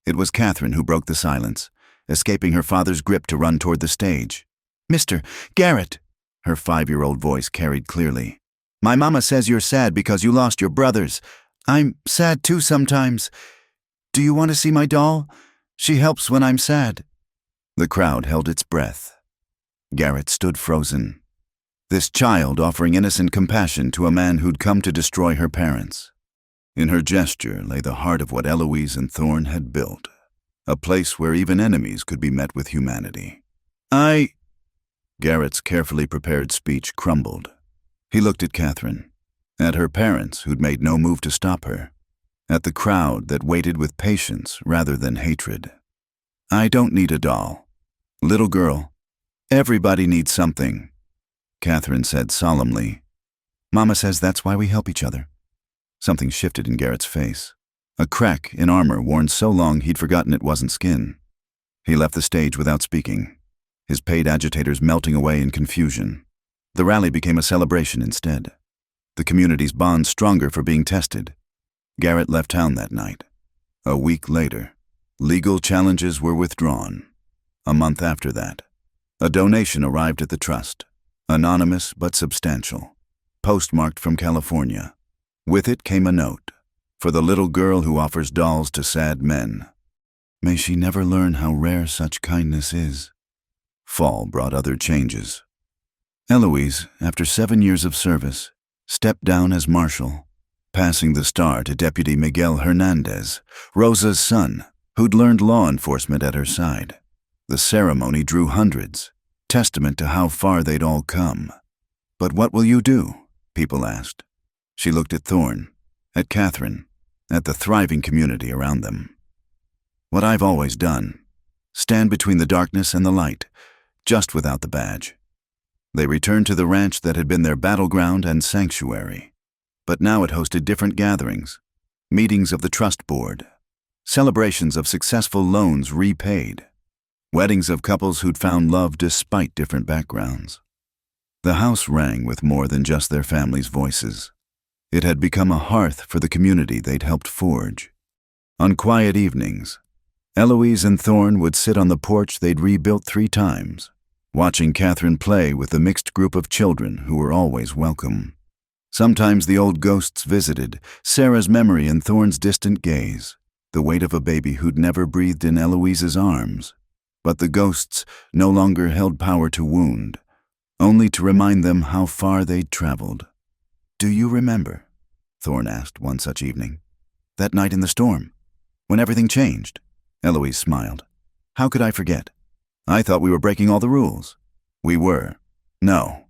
It was Catherine who broke the silence, escaping her father's grip to run toward the stage. "Mr. Garrett," her 5-year-old voice carried clearly. "My mama says you're sad because you lost your brothers. I'm sad too sometimes. Do you want to see my doll? She helps when I'm sad." The crowd held its breath. Garrett stood frozen. This child offering innocent compassion to a man who'd come to destroy her parents. In her gesture lay the heart of what Eloise and Thorne had built, a place where even enemies could be met with humanity. Garrett's carefully prepared speech crumbled. He looked at Catherine, at her parents who'd made no move to stop her, at the crowd that waited with patience rather than hatred. "I don't need a doll. Little girl, everybody needs something," Catherine said solemnly. "Mama says that's why we help each other." Something shifted in Garrett's face. A crack in armor worn so long he'd forgotten it wasn't skin. He left the stage without speaking, his paid agitators melting away in confusion. The rally became a celebration instead, the community's bond stronger for being tested. Garrett left town that night. A week later, legal challenges were withdrawn. A month after that, a donation arrived at the trust, anonymous but substantial, postmarked from California. With it came a note, "For the little girl who offers dolls to sad men. May she never learn how rare such kindness is." Fall brought other changes. Eloise, after 7 years of service, stepped down as Marshal. passing the star to Deputy Miguel Hernandez, Rosa's son, who'd learned law enforcement at her side. The ceremony drew hundreds, testament to how far they'd all come. "But what will you do?" people asked. She looked at Thorne, at Catherine, at the thriving community around them. "What I've always done. Stand between the darkness and the light, just without the badge." They returned to the ranch that had been their battleground and sanctuary. But now it hosted different gatherings, meetings of the trust board, celebrations of successful loans repaid, weddings of couples who'd found love despite different backgrounds. The house rang with more than just their families' voices. It had become a hearth for the community they'd helped forge. On quiet evenings, Eloise and Thorne would sit on the porch they'd rebuilt 3 times, watching Catherine play with the mixed group of children who were always welcome. Sometimes the old ghosts visited, Sarah's memory and Thorne's distant gaze, the weight of a baby who'd never breathed in Eloise's arms. But the ghosts no longer held power to wound, only to remind them how far they'd traveled. "Do you remember?" Thorne asked one such evening. "That night in the storm, when everything changed?" Eloise smiled. "How could I forget? I thought we were breaking all the rules." "We were." "No."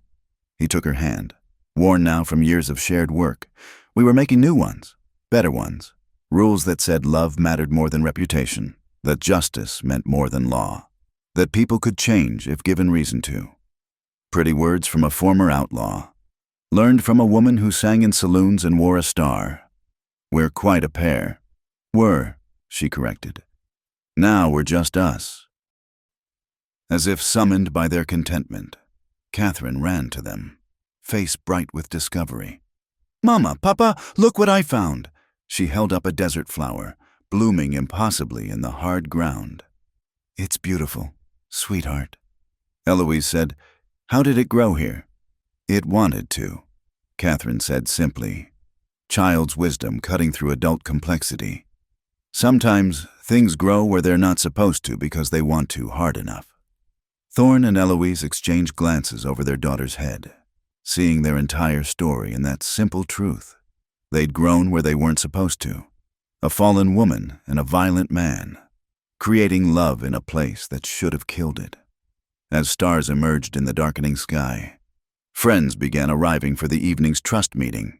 He took her hand, worn now from years of shared work. "We were making new ones, better ones. Rules that said love mattered more than reputation, that justice meant more than law, that people could change if given reason to." Pretty words from a former outlaw, learned from a woman who sang in saloons and wore a star. "We're quite a pair." "Were," she corrected. "Now we're just us." As if summoned by their contentment, Catherine ran to them, face bright with discovery. "Mama, Papa, look what I found!" She held up a desert flower, blooming impossibly in the hard ground. "It's beautiful, sweetheart," Eloise said. "How did it grow here?" "It wanted to," Catherine said simply, child's wisdom cutting through adult complexity. "Sometimes things grow where they're not supposed to because they want to hard enough." Thorne and Eloise exchanged glances over their daughter's head, seeing their entire story in that simple truth. They'd grown where they weren't supposed to. A fallen woman and a violent man, creating love in a place that should have killed it. As stars emerged in the darkening sky, friends began arriving for the evening's trust meeting.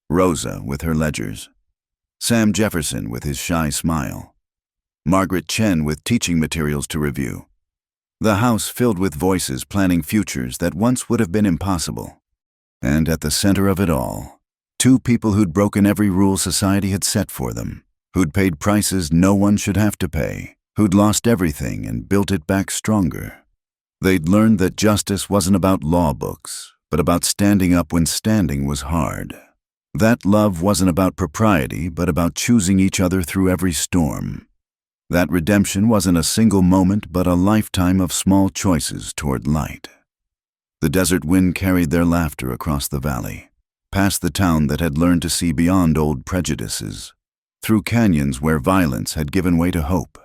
Rosa with her ledgers, Sam Jefferson with his shy smile, Margaret Chen with teaching materials to review. The house filled with voices planning futures that once would have been impossible. And at the center of it all, 2 people who'd broken every rule society had set for them, who'd paid prices no one should have to pay, who'd lost everything and built it back stronger. They'd learned that justice wasn't about law books, but about standing up when standing was hard. That love wasn't about propriety, but about choosing each other through every storm. That redemption wasn't a single moment, but a lifetime of small choices toward light. The desert wind carried their laughter across the valley, past the town that had learned to see beyond old prejudices, through canyons where violence had given way to hope.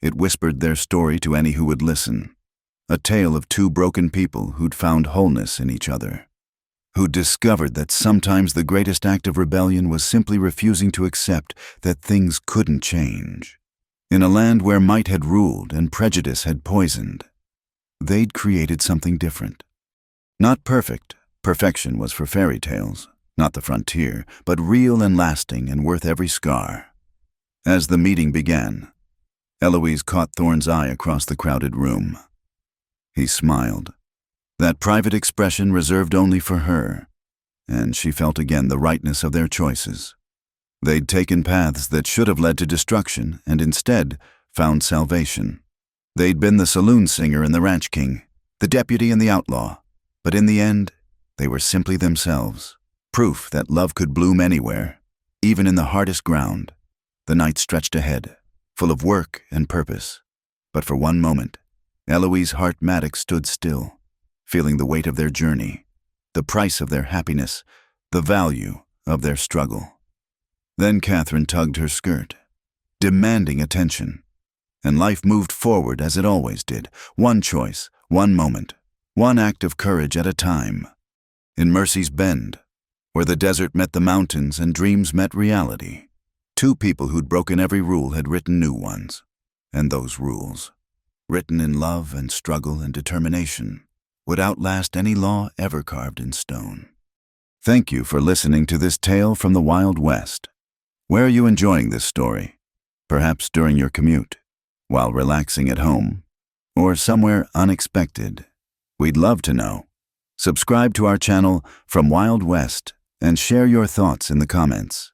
It whispered their story to any who would listen, a tale of 2 broken people who'd found wholeness in each other, who'd discovered that sometimes the greatest act of rebellion was simply refusing to accept that things couldn't change. In a land where might had ruled and prejudice had poisoned, they'd created something different. Not perfect. Perfection was for fairy tales, not the frontier, but real and lasting and worth every scar. As the meeting began, Eloise caught Thorne's eye across the crowded room. He smiled, that private expression reserved only for her, and she felt again the rightness of their choices. They'd taken paths that should have led to destruction and instead found salvation. They'd been the saloon singer and the ranch king, the deputy and the outlaw, but in the end, they were simply themselves, proof that love could bloom anywhere, even in the hardest ground. The night stretched ahead, full of work and purpose. But for one moment, Eloise Hart Maddox stood still, feeling the weight of their journey, the price of their happiness, the value of their struggle. Then Catherine tugged her skirt, demanding attention, and life moved forward as it always did, one choice, one moment, one act of courage at a time. In Mercy's Bend, where the desert met the mountains and dreams met reality. Two people who'd broken every rule had written new ones. And those rules, written in love and struggle and determination, would outlast any law ever carved in stone. Thank you for listening to this tale from the Wild West. Where are you enjoying this story? Perhaps during your commute, while relaxing at home, or somewhere unexpected? We'd love to know. Subscribe to our channel From Wild West and share your thoughts in the comments.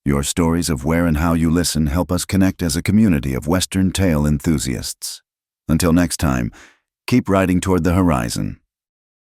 Your stories of where and how you listen help us connect as a community of Western tale enthusiasts. Until next time, keep riding toward the horizon.